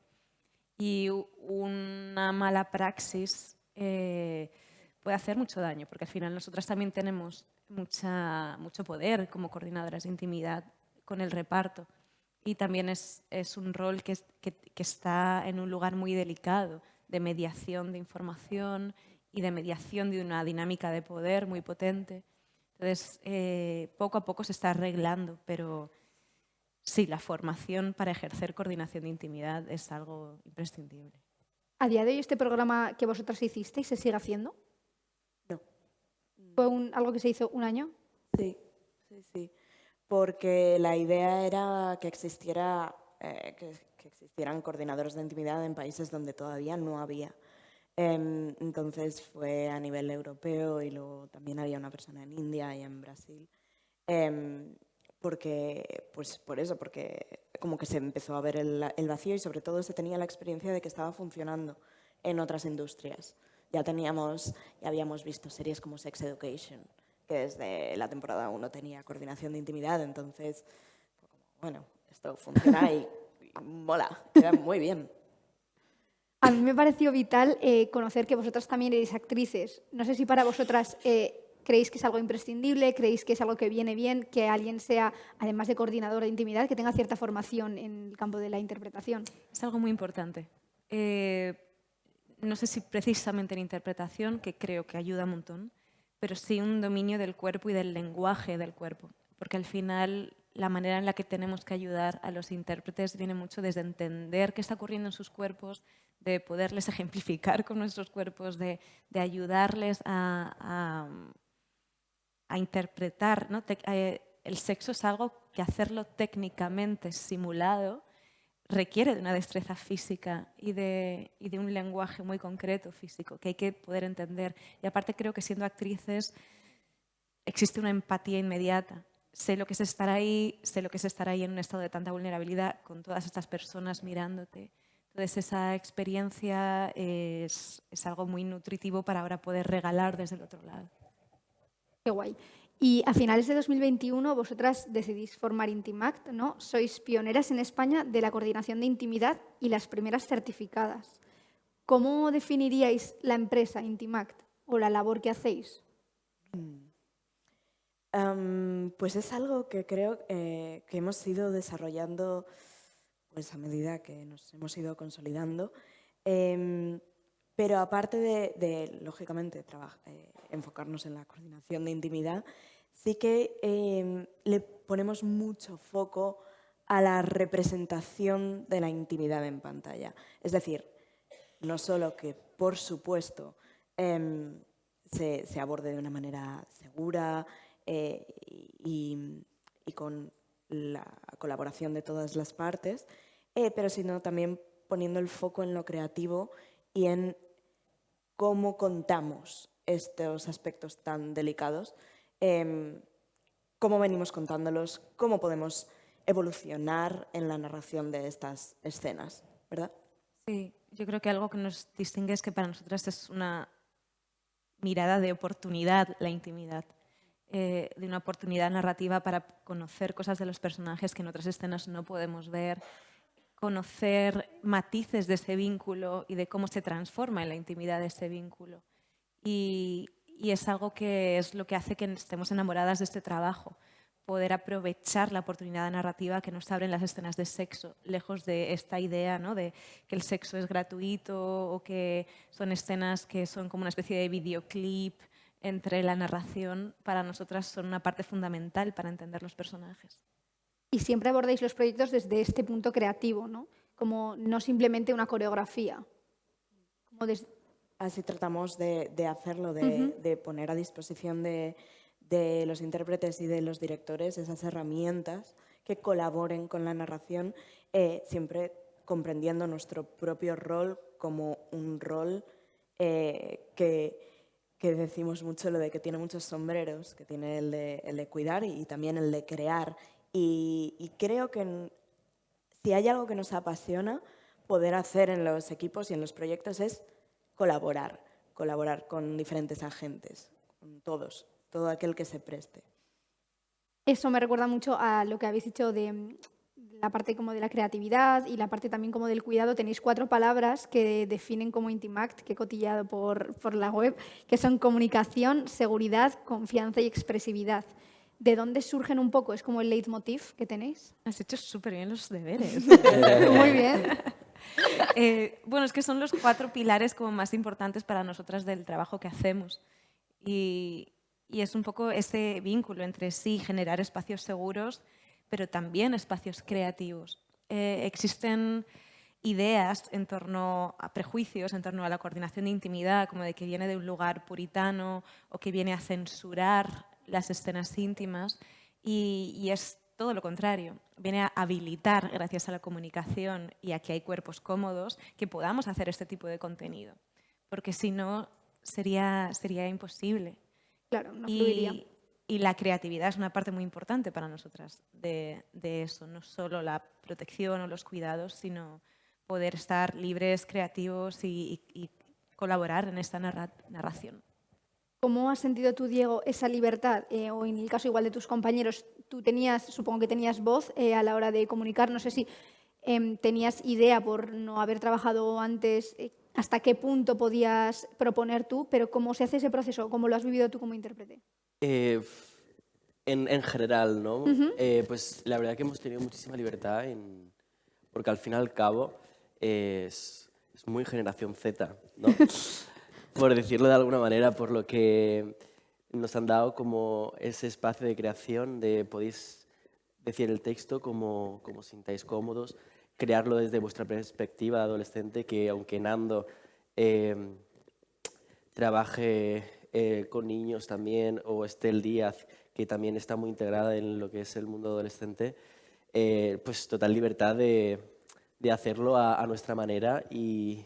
Y una mala praxis puede hacer mucho daño, porque al final nosotras también tenemos mucho poder como coordinadoras de intimidad con el reparto. Y también es un rol que está en un lugar muy delicado de mediación de información y de mediación de una dinámica de poder muy potente. Entonces, poco a poco se está arreglando, pero sí, la formación para ejercer coordinación de intimidad es algo imprescindible. ¿A día de hoy este programa que vosotras hicisteis se sigue haciendo? No. ¿Fue algo que se hizo un año? Sí, sí, sí. Porque la idea era que que existieran coordinadores de intimidad en países donde todavía no había. Entonces fue a nivel europeo y luego también había una persona en India y en Brasil. Porque como que se empezó a ver el vacío y sobre todo se tenía la experiencia de que estaba funcionando en otras industrias. Ya habíamos visto series como Sex Education, que desde la temporada 1 tenía coordinación de intimidad, entonces, bueno, esto funciona y mola, queda muy bien. A mí me pareció vital conocer que vosotras también erais actrices. No sé si para vosotras creéis que es algo imprescindible, creéis que es algo que viene bien, que alguien sea, además de coordinador de intimidad, que tenga cierta formación en el campo de la interpretación. Es algo muy importante. No sé si precisamente en interpretación, que creo que ayuda un montón, pero sí un dominio del cuerpo y del lenguaje del cuerpo, porque al final la manera en la que tenemos que ayudar a los intérpretes viene mucho desde entender qué está ocurriendo en sus cuerpos, de poderles ejemplificar con nuestros cuerpos, de ayudarles a interpretar, ¿no? El sexo es algo que hacerlo técnicamente simulado requiere de una destreza física y de un lenguaje muy concreto físico que hay que poder entender. Y aparte creo que siendo actrices existe una empatía inmediata. Sé lo que es estar ahí, sé lo que es estar ahí en un estado de tanta vulnerabilidad con todas estas personas mirándote. Entonces esa experiencia es algo muy nutritivo para ahora poder regalar desde el otro lado. Qué guay. Y a finales de 2021 vosotras decidís formar Intimact, ¿no? Sois pioneras en España de la coordinación de intimidad y las primeras certificadas. ¿Cómo definiríais la empresa Intimact o la labor que hacéis? Pues es algo que creo que hemos ido desarrollando pues, a medida que nos hemos ido consolidando. Pero aparte de lógicamente, enfocarnos en la coordinación de intimidad, sí que le ponemos mucho foco a la representación de la intimidad en pantalla. Es decir, no solo que, por supuesto, se aborde de una manera segura y con la colaboración de todas las partes, pero sino también poniendo el foco en lo creativo y en cómo contamos estos aspectos tan delicados, cómo venimos contándolos, cómo podemos evolucionar en la narración de estas escenas, ¿verdad? Sí, yo creo que algo que nos distingue es que para nosotras es una mirada de oportunidad la intimidad, de una oportunidad narrativa para conocer cosas de los personajes que en otras escenas no podemos ver, conocer matices de ese vínculo y de cómo se transforma en la intimidad de ese vínculo. Y es algo que es lo que hace que estemos enamoradas de este trabajo, poder aprovechar la oportunidad narrativa que nos abren las escenas de sexo, lejos de esta idea, ¿no?, de que el sexo es gratuito o que son escenas que son como una especie de videoclip entre la narración. Para nosotras son una parte fundamental para entender los personajes. Y siempre abordáis los proyectos desde este punto creativo, ¿no? Como no simplemente una coreografía. Así tratamos de hacerlo, de poner a disposición de los intérpretes y de los directores esas herramientas que colaboren con la narración, siempre comprendiendo nuestro propio rol como un rol que decimos mucho lo de que tiene muchos sombreros, que tiene el de cuidar y también el de crear. Y creo que si hay algo que nos apasiona poder hacer en los equipos y en los proyectos es colaborar con diferentes agentes, con todos, todo aquel que se preste. Eso me recuerda mucho a lo que habéis dicho de la parte como de la creatividad y la parte también como del cuidado, tenéis 4 palabras que definen como Intimact, que he cotillado por la web, que son comunicación, seguridad, confianza y expresividad. ¿De dónde surgen un poco? ¿Es como el leitmotiv que tenéis? Has hecho súper bien los deberes. Muy bien. Bueno, es que son los 4 pilares como más importantes para nosotras del trabajo que hacemos. Y es un poco ese vínculo entre sí, generar espacios seguros, pero también espacios creativos. Existen ideas en torno a prejuicios, en torno a la coordinación de intimidad, como de que viene de un lugar puritano o que viene a censurar las escenas íntimas, y es todo lo contrario. Viene a habilitar, gracias a la comunicación y a que hay cuerpos cómodos, que podamos hacer este tipo de contenido. Porque si no, sería imposible. Claro, no fluiría. Y la creatividad es una parte muy importante para nosotras de eso. No solo la protección o los cuidados, sino poder estar libres, creativos y colaborar en esta narración. ¿Cómo has sentido tú, Diego, esa libertad? O en el caso igual de tus compañeros, tú tenías, supongo que tenías voz a la hora de comunicar. No sé si tenías idea por no haber trabajado antes, hasta qué punto podías proponer tú, pero ¿cómo se hace ese proceso? ¿Cómo lo has vivido tú como intérprete? En general, ¿no? Pues la verdad que hemos tenido muchísima libertad, porque al fin y al cabo es muy generación Z, ¿no? Por decirlo de alguna manera, por lo que nos han dado como ese espacio de creación, de podéis decir el texto como sintáis cómodos, crearlo desde vuestra perspectiva adolescente, que aunque Nando trabaje con niños también, o Estel Díaz, que también está muy integrada en lo que es el mundo adolescente, pues total libertad de hacerlo a nuestra manera y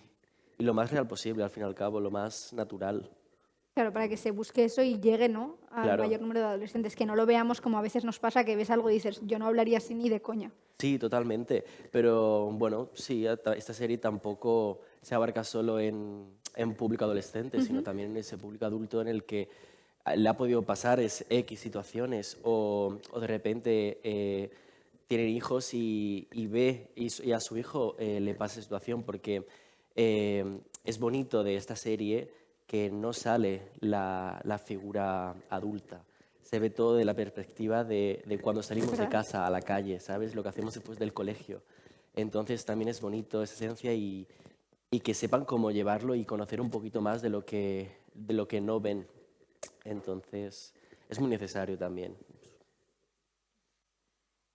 lo más real posible, al fin y al cabo, lo más natural. Claro, para que se busque eso y llegue, ¿no?, al Claro. mayor número de adolescentes, que no lo veamos como a veces nos pasa, que ves algo y dices, yo no hablaría así ni de coña. Sí, totalmente. Pero bueno, sí, esta serie tampoco se abarca solo en público adolescente, sino también en ese público adulto en el que le ha podido pasar X situaciones o de repente tiene hijos y ve y a su hijo le pasa situación, porque es bonito de esta serie que no sale la figura adulta. Se ve todo de la perspectiva de cuando salimos de casa a la calle, ¿sabes? Lo que hacemos después del colegio. Entonces también es bonito esa esencia y que sepan cómo llevarlo y conocer un poquito más de lo que no ven. Entonces es muy necesario también.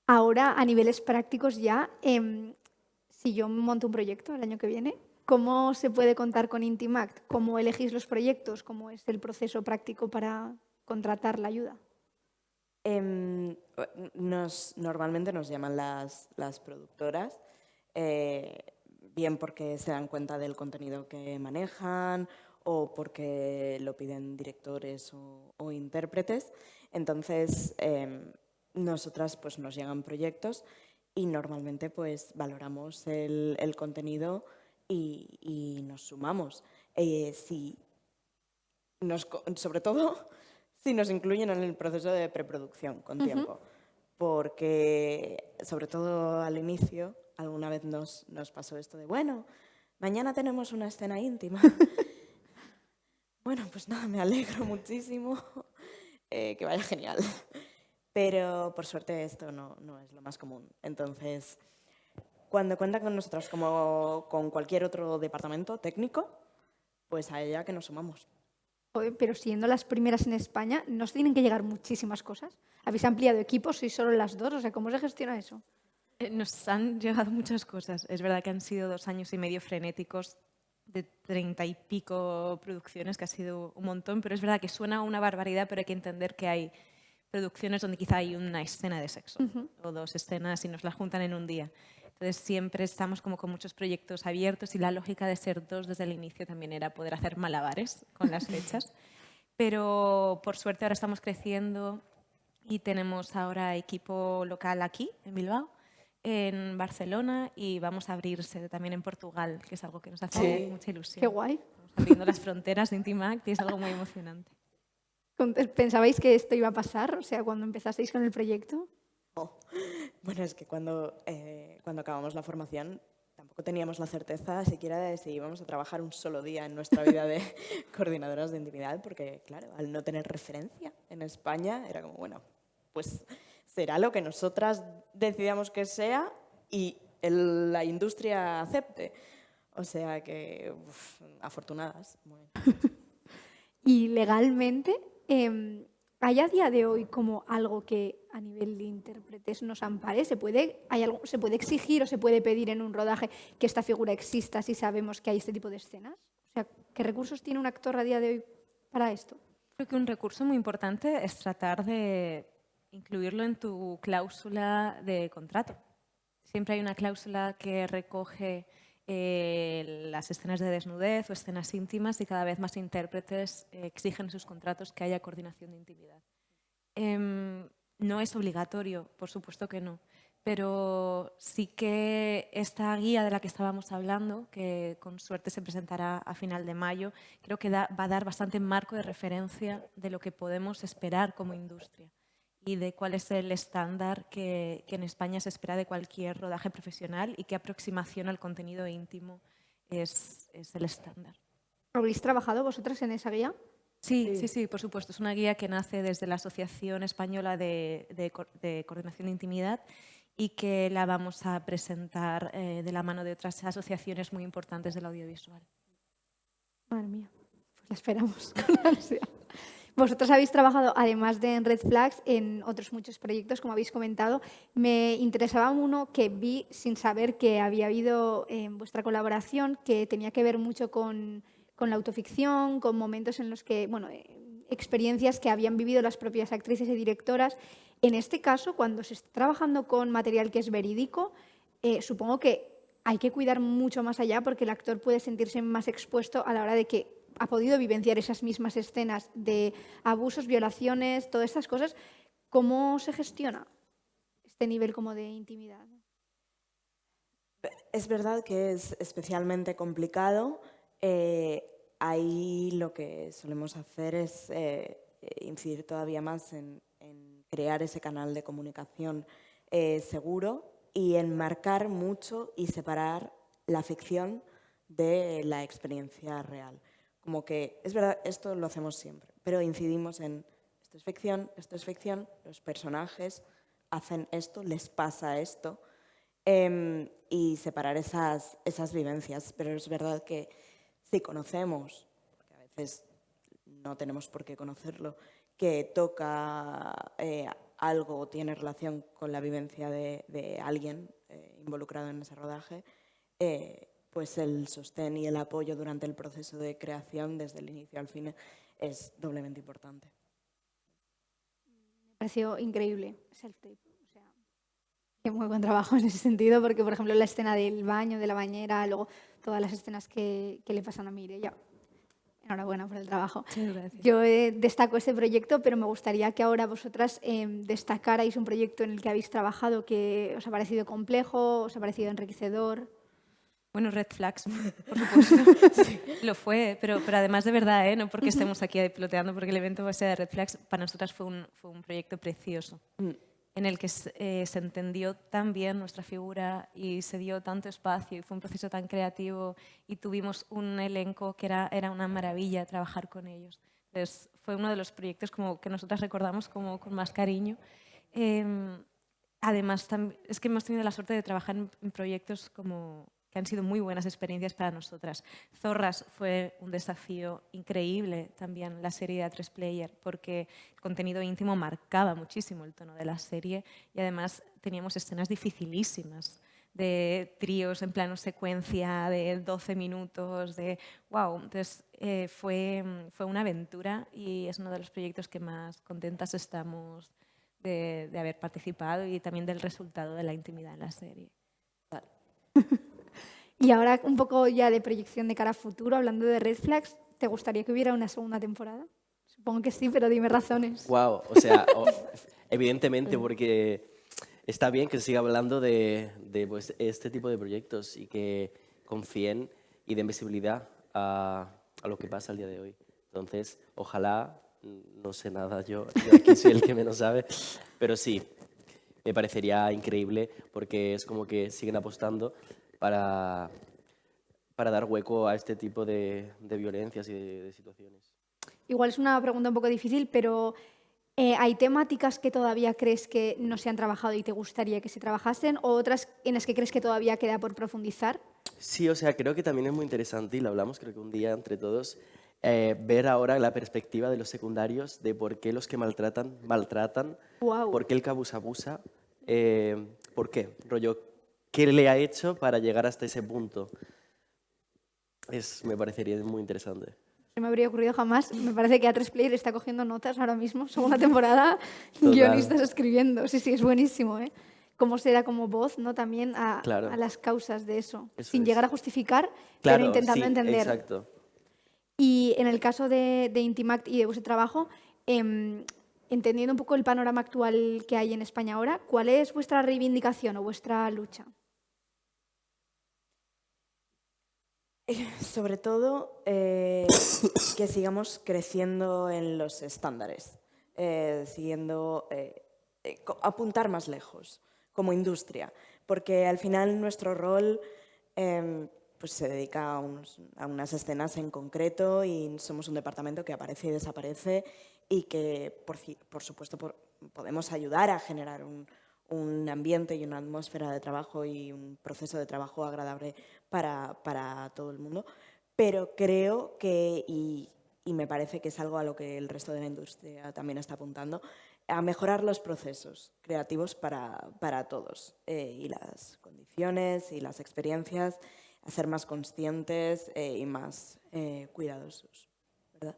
Ahora, a niveles prácticos ya, si yo monto un proyecto el año que viene, ¿cómo se puede contar con Intimact? ¿Cómo elegís los proyectos? ¿Cómo es el proceso práctico para contratar la ayuda? Normalmente nos llaman las productoras, bien porque se dan cuenta del contenido que manejan o porque lo piden directores o intérpretes. Entonces, nosotras pues, nos llegan proyectos y normalmente pues, valoramos el contenido y nos sumamos. Sobre todo si nos incluyen en el proceso de preproducción con tiempo, porque sobre todo al inicio alguna vez nos pasó esto de, bueno, mañana tenemos una escena íntima. Bueno, pues nada, me alegro muchísimo, que vaya genial. Pero por suerte esto no es lo más común. Entonces, cuando cuentan con nosotros como con cualquier otro departamento técnico, pues a ella que nos sumamos. Joder, pero siendo las primeras en España, ¿nos tienen que llegar muchísimas cosas? ¿Habéis ampliado equipos? ¿Sois solo las dos? O sea, ¿cómo se gestiona eso? Nos han llegado muchas cosas. Es verdad que han sido 2 años y medio frenéticos de 30 y pico producciones, que ha sido un montón, pero es verdad que suena una barbaridad, pero hay que entender que hay producciones donde quizá hay una escena de sexo o 2 escenas y nos las juntan en un día. Entonces siempre estamos como con muchos proyectos abiertos y la lógica de ser 2 desde el inicio también era poder hacer malabares con las fechas. Pero por suerte ahora estamos creciendo y tenemos ahora equipo local aquí, en Bilbao, en Barcelona, y vamos a abrir sede también en Portugal, que es algo que nos hace mucha ilusión. Qué guay. Estamos abriendo las fronteras de Intimact y es algo muy emocionante. ¿Pensabais que esto iba a pasar? O sea, cuando empezasteis con el proyecto. No. Bueno, es que cuando acabamos la formación tampoco teníamos la certeza siquiera de si íbamos a trabajar un solo día en nuestra vida de coordinadoras de intimidad, porque, claro, al no tener referencia en España, era como, bueno, pues será lo que nosotras decidamos que sea y la industria acepte. O sea que, afortunadas. Bueno. Y legalmente, ¿hay a día de hoy como algo que a nivel de intérpretes nos ampare? ¿Se puede exigir o se puede pedir en un rodaje que esta figura exista si sabemos que hay este tipo de escenas? O sea, ¿qué recursos tiene un actor a día de hoy para esto? Creo que un recurso muy importante es tratar de incluirlo en tu cláusula de contrato. Siempre hay una cláusula que recoge las escenas de desnudez o escenas íntimas y cada vez más intérpretes exigen en sus contratos que haya coordinación de intimidad. No es obligatorio, por supuesto que no, pero sí que esta guía de la que estábamos hablando, que con suerte se presentará a final de mayo, creo que va a dar bastante marco de referencia de lo que podemos esperar como industria y de cuál es el estándar que en España se espera de cualquier rodaje profesional y qué aproximación al contenido íntimo es el estándar. ¿Habéis trabajado vosotras en esa guía? Sí, por supuesto. Es una guía que nace desde la Asociación Española de Coordinación de Intimidad y que la vamos a presentar de la mano de otras asociaciones muy importantes del audiovisual. Madre mía, pues la esperamos con ansia. Vosotros habéis trabajado, además de en Red Flags, en otros muchos proyectos, como habéis comentado. Me interesaba uno que vi sin saber que había habido en vuestra colaboración, que tenía que ver mucho con la autoficción, con momentos en los que, bueno, experiencias que habían vivido las propias actrices y directoras. En este caso, cuando se está trabajando con material que es verídico, supongo que hay que cuidar mucho más allá porque el actor puede sentirse más expuesto a la hora de que ha podido vivenciar esas mismas escenas de abusos, violaciones, todas estas cosas. ¿Cómo se gestiona este nivel como de intimidad? Es verdad que es especialmente complicado. Ahí lo que solemos hacer es incidir todavía más en crear ese canal de comunicación seguro y enmarcar mucho y separar la ficción de la experiencia real. Como que, es verdad, esto lo hacemos siempre, pero incidimos en esto es ficción, los personajes hacen esto, les pasa esto, y separar esas vivencias. Pero es verdad que si conocemos, porque a veces no tenemos por qué conocerlo, que toca algo o tiene relación con la vivencia de alguien involucrado en ese rodaje, pues el sostén y el apoyo durante el proceso de creación, desde el inicio al fin, es doblemente importante. Me pareció increíble Self-Tape. O sea, que muy buen trabajo en ese sentido, porque, por ejemplo, la escena del baño, de la bañera, luego todas las escenas que le pasan a Mireia. Enhorabuena por el trabajo. Sí, gracias. Yo destaco este proyecto, pero me gustaría que ahora vosotras destacarais un proyecto en el que habéis trabajado que os ha parecido complejo, os ha parecido enriquecedor. Bueno, Red Flags, por supuesto, sí, lo fue, pero además de verdad, no porque estemos aquí piloteando, porque el evento base de Red Flags para nosotras fue un proyecto precioso, en el que se entendió tan bien nuestra figura y se dio tanto espacio y fue un proceso tan creativo y tuvimos un elenco que era una maravilla trabajar con ellos. Entonces, fue uno de los proyectos como que nosotras recordamos como con más cariño. Además, es que hemos tenido la suerte de trabajar en proyectos que han sido muy buenas experiencias para nosotras. Zorras fue un desafío increíble también, la serie de A3 Player, porque el contenido íntimo marcaba muchísimo el tono de la serie y además teníamos escenas dificilísimas de tríos en plano secuencia de 12 minutos, wow. Entonces fue una aventura y es uno de los proyectos que más contentas estamos de haber participado y también del resultado de la intimidad en la serie. Y ahora un poco ya de proyección de cara a futuro, hablando de Red Flags, ¿te gustaría que hubiera una segunda temporada? Supongo que sí, pero dime razones. Wow, o sea, evidentemente, porque está bien que se siga hablando de pues, este tipo de proyectos y que confíen y den visibilidad a lo que pasa el día de hoy. Entonces, ojalá, no sé nada, yo aquí soy el que menos sabe, pero sí, me parecería increíble porque es como que siguen apostando para dar hueco a este tipo de violencias y de situaciones. Igual es una pregunta un poco difícil, pero ¿hay temáticas que todavía crees que no se han trabajado y te gustaría que se trabajasen o otras en las que crees que todavía queda por profundizar? Sí, o sea, creo que también es muy interesante y lo hablamos creo que un día entre todos, ver ahora la perspectiva de los secundarios de por qué los que maltratan, Wow. por qué el que abusa, por qué, rollo, qué le ha hecho para llegar hasta ese punto. Me parecería muy interesante. No me habría ocurrido jamás. Me parece que A3 Player está cogiendo notas ahora mismo, segunda temporada, Total. guionistas escribiendo. Sí, sí, es buenísimo, ¿eh? Cómo se da como voz, ¿no? También Claro. a las causas de eso, Eso sin es. llegar a justificar, pero Claro, intentando sí, entender. exacto. Y en el caso de Intimact y de vuestro trabajo, entendiendo un poco el panorama actual que hay en España ahora, ¿cuál es vuestra reivindicación o vuestra lucha? Sobre todo que sigamos creciendo en los estándares, apuntar más lejos como industria, porque al final nuestro rol pues se dedica a unas escenas en concreto y somos un departamento que aparece y desaparece y que, por supuesto, podemos ayudar a generar un ambiente y una atmósfera de trabajo y un proceso de trabajo agradable para todo el mundo. Pero creo que, y me parece que es algo a lo que el resto de la industria también está apuntando, a mejorar los procesos creativos para todos y las condiciones y las experiencias, a ser más conscientes y más cuidadosos, ¿verdad?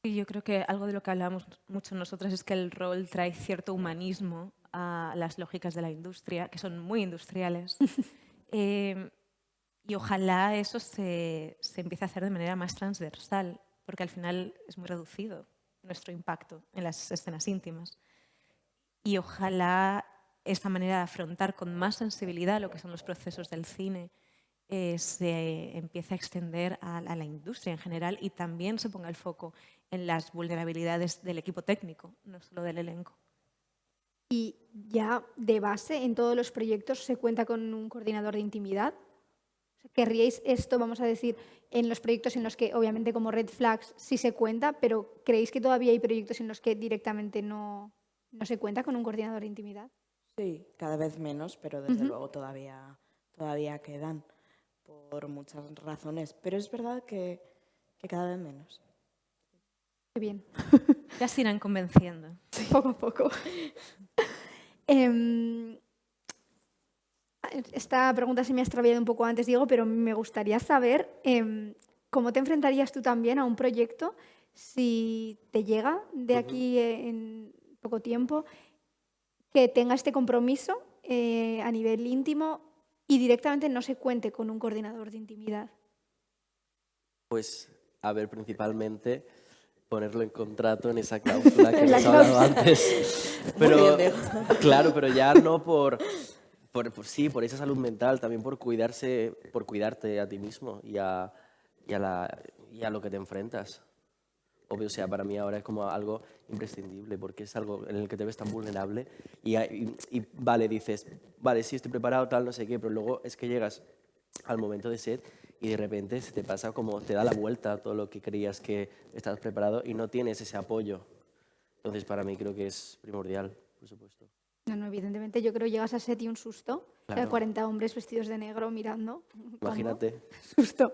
Y yo creo que algo de lo que hablamos mucho nosotras es que el rol trae cierto humanismo a las lógicas de la industria, que son muy industriales. Y ojalá eso se empiece a hacer de manera más transversal, porque al final es muy reducido nuestro impacto en las escenas íntimas. Y ojalá esta manera de afrontar con más sensibilidad lo que son los procesos del cine se empiece a extender a la industria en general y también se ponga el foco en las vulnerabilidades del equipo técnico, no solo del elenco. Y ya de base, en todos los proyectos se cuenta con un coordinador de intimidad. ¿Querríais esto, vamos a decir, en los proyectos en los que, obviamente, como Red Flags sí se cuenta, pero creéis que todavía hay proyectos en los que directamente no se cuenta con un coordinador de intimidad? Sí, cada vez menos, pero desde luego todavía quedan por muchas razones. Pero es verdad que cada vez menos. Qué bien. Ya se irán convenciendo. Poco a poco. Esta pregunta se me ha extraviado un poco antes, Diego, pero me gustaría saber cómo te enfrentarías tú también a un proyecto si te llega de aquí en poco tiempo, que tenga este compromiso a nivel íntimo y directamente no se cuente con un coordinador de intimidad. Pues, a ver, principalmente ponerlo en contrato en esa cláusula que hemos hablado antes. Pero, claro, pero ya no por esa salud mental, también por cuidarte a ti mismo y a lo que te enfrentas. Obvio, o sea, para mí ahora es como algo imprescindible porque es algo en el que te ves tan vulnerable y vale, dices, vale, sí, estoy preparado, tal, no sé qué, pero luego es que llegas al momento de ser y de repente se te pasa como, te da la vuelta a todo lo que creías que estabas preparado y no tienes ese apoyo. Entonces, para mí creo que es primordial, por supuesto. No, evidentemente yo creo que llegas a set y un susto. Claro. O sea, 40 hombres vestidos de negro mirando. Imagínate. ¿Cómo? Susto.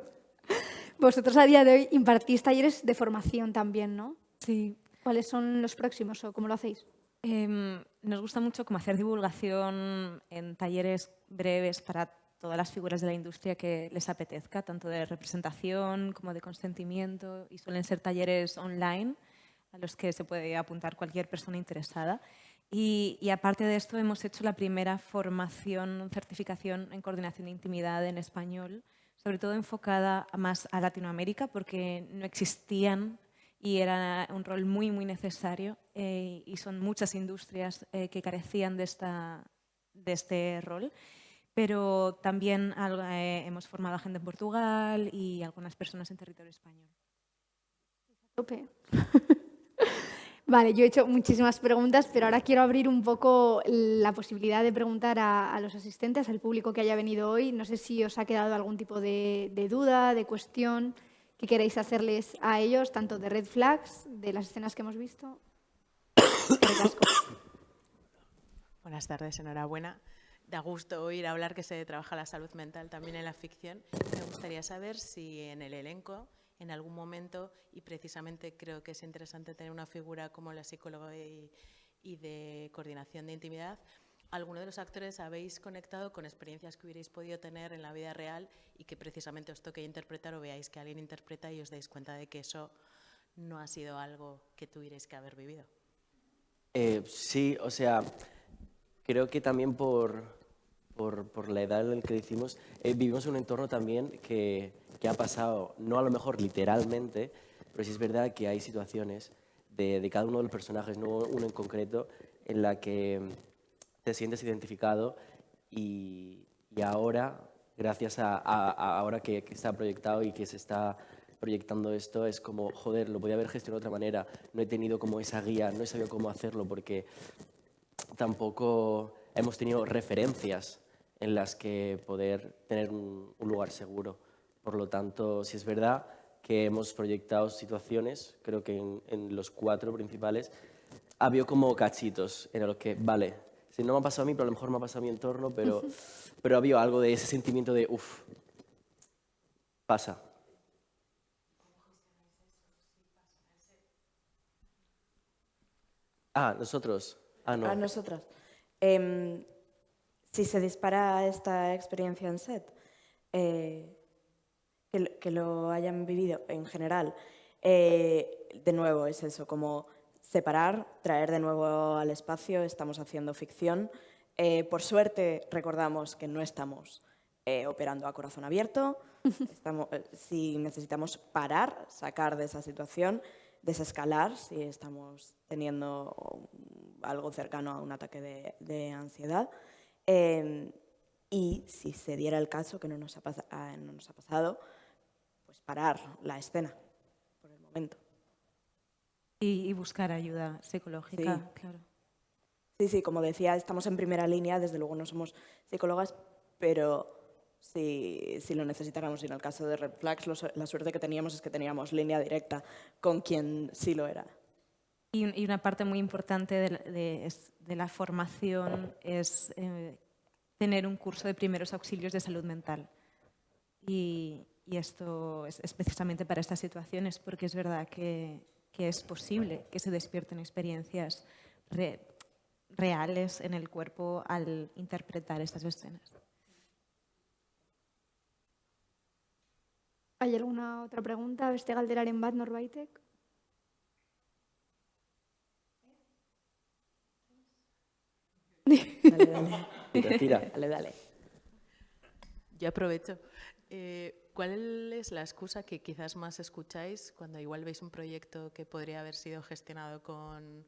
Vosotros a día de hoy impartís talleres de formación también, ¿no? Sí. ¿Cuáles son los próximos o cómo lo hacéis? Nos gusta mucho como hacer divulgación en talleres breves para todas las figuras de la industria que les apetezca, tanto de representación como de consentimiento, y suelen ser talleres online a los que se puede apuntar cualquier persona interesada. Y aparte de esto, hemos hecho la primera formación, certificación en coordinación de intimidad en español, sobre todo enfocada más a Latinoamérica, porque no existían y era un rol muy, muy necesario y son muchas industrias que carecían de este rol. Pero también hemos formado a gente en Portugal y algunas personas en territorio español. Tope. Vale, yo he hecho muchísimas preguntas, pero ahora quiero abrir un poco la posibilidad de preguntar a los asistentes, al público que haya venido hoy. No sé si os ha quedado algún tipo de duda, de cuestión que queréis hacerles a ellos, tanto de Red Flags, de las escenas que hemos visto. Eskerrik asko. Buenas tardes, enhorabuena. Da gusto oír hablar que se trabaja la salud mental también en la ficción. Me gustaría saber si en el elenco, en algún momento, y precisamente creo que es interesante tener una figura como la psicóloga y de coordinación de intimidad, ¿alguno de los actores habéis conectado con experiencias que hubierais podido tener en la vida real y que precisamente os toque interpretar o veáis que alguien interpreta y os dais cuenta de que eso no ha sido algo que tuvierais que haber vivido? Sí, o sea, creo que también por la edad en la que lo hicimos, vivimos en un entorno también que ha pasado, no a lo mejor literalmente, pero sí es verdad que hay situaciones de cada uno de los personajes, no uno en concreto, en la que te sientes identificado y ahora, gracias a ahora que está proyectado y que se está proyectando esto, es como, joder, lo podía haber gestionado de otra manera, no he tenido como esa guía, no he sabido cómo hacerlo porque tampoco hemos tenido referencias en las que poder tener un lugar seguro. Por lo tanto, si es verdad que hemos proyectado situaciones, creo que en los 4 principales, ha habido como cachitos en los que, vale, si no me ha pasado a mí, pero a lo mejor me ha pasado a mi entorno, pero ha habido algo de ese sentimiento de, uff, pasa. Ah, nosotros. Ah, no. A nosotras. Si se dispara esta experiencia en set, que lo hayan vivido en general, de nuevo es eso, como separar, traer de nuevo al espacio, estamos haciendo ficción. Por suerte recordamos que no estamos operando a corazón abierto, si necesitamos parar, sacar de esa situación, desescalar, si estamos teniendo algo cercano a un ataque de ansiedad. Y si se diera el caso, que no nos ha pasado, pues parar la escena por el momento. Y buscar ayuda psicológica, Sí. claro. Sí, como decía, estamos en primera línea, desde luego no somos psicólogas, pero si lo necesitáramos, y en el caso de Red Flags, la suerte que teníamos es que teníamos línea directa con quien sí lo era. Y una parte muy importante de la formación es tener un curso de primeros auxilios de salud mental. Y esto es precisamente para estas situaciones, porque es verdad que es posible que se despierten experiencias reales en el cuerpo al interpretar estas escenas. ¿Hay alguna otra pregunta? Beste galderaren bat norbaitek? Dale. Tira. Dale. Yo aprovecho. ¿Cuál es la excusa que quizás más escucháis cuando igual veis un proyecto que podría haber sido gestionado con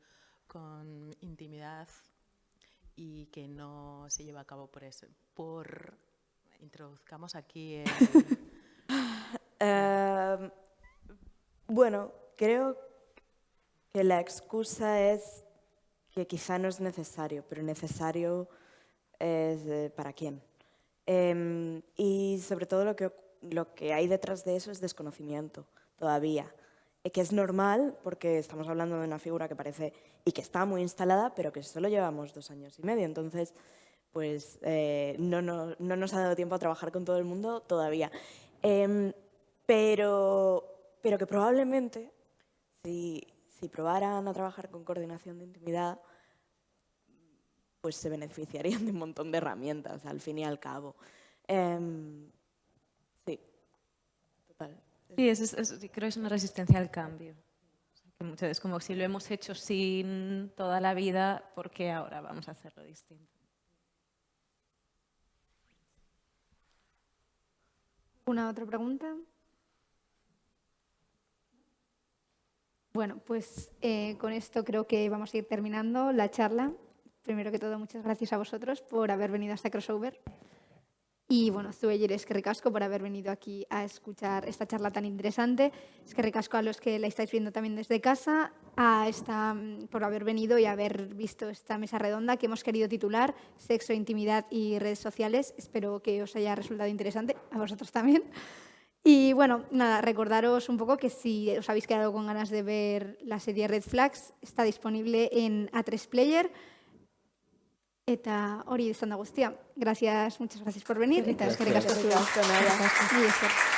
intimidad y que no se lleva a cabo por eso? Introduzcamos aquí Bueno, creo que la excusa es que quizá no es necesario, pero necesario es para quién. Y sobre todo lo que hay detrás de eso es desconocimiento todavía, que es normal porque estamos hablando de una figura que parece y que está muy instalada, pero que solo llevamos 2 años y medio. Entonces, pues no nos ha dado tiempo a trabajar con todo el mundo todavía. Pero que probablemente, si probaran a trabajar con coordinación de intimidad, pues se beneficiarían de un montón de herramientas, al fin y al cabo. Sí, total. Sí, creo que es una resistencia al cambio. O sea, que muchas veces como si lo hemos hecho sin toda la vida, ¿por qué ahora vamos a hacerlo distinto? ¿Una otra pregunta? Bueno, pues con esto creo que vamos a ir terminando la charla. Primero que todo, muchas gracias a vosotros por haber venido a este crossover. Y bueno, zuei ere eskerrik asko por haber venido aquí a escuchar esta charla tan interesante. Eskerrik asko a los que la estáis viendo también desde casa, por haber venido y haber visto esta mesa redonda que hemos querido titular Sexo, intimidad y redes sociales. Espero que os haya resultado interesante, a vosotros también. Y bueno, nada, recordaros un poco que si os habéis quedado con ganas de ver la serie Red Flags, está disponible en A3 Player. Eta hori izan da guztia. Muchas gracias por venir. Eta eskerrik asko zuei. Eskerrik asko, Nora. Mila esker.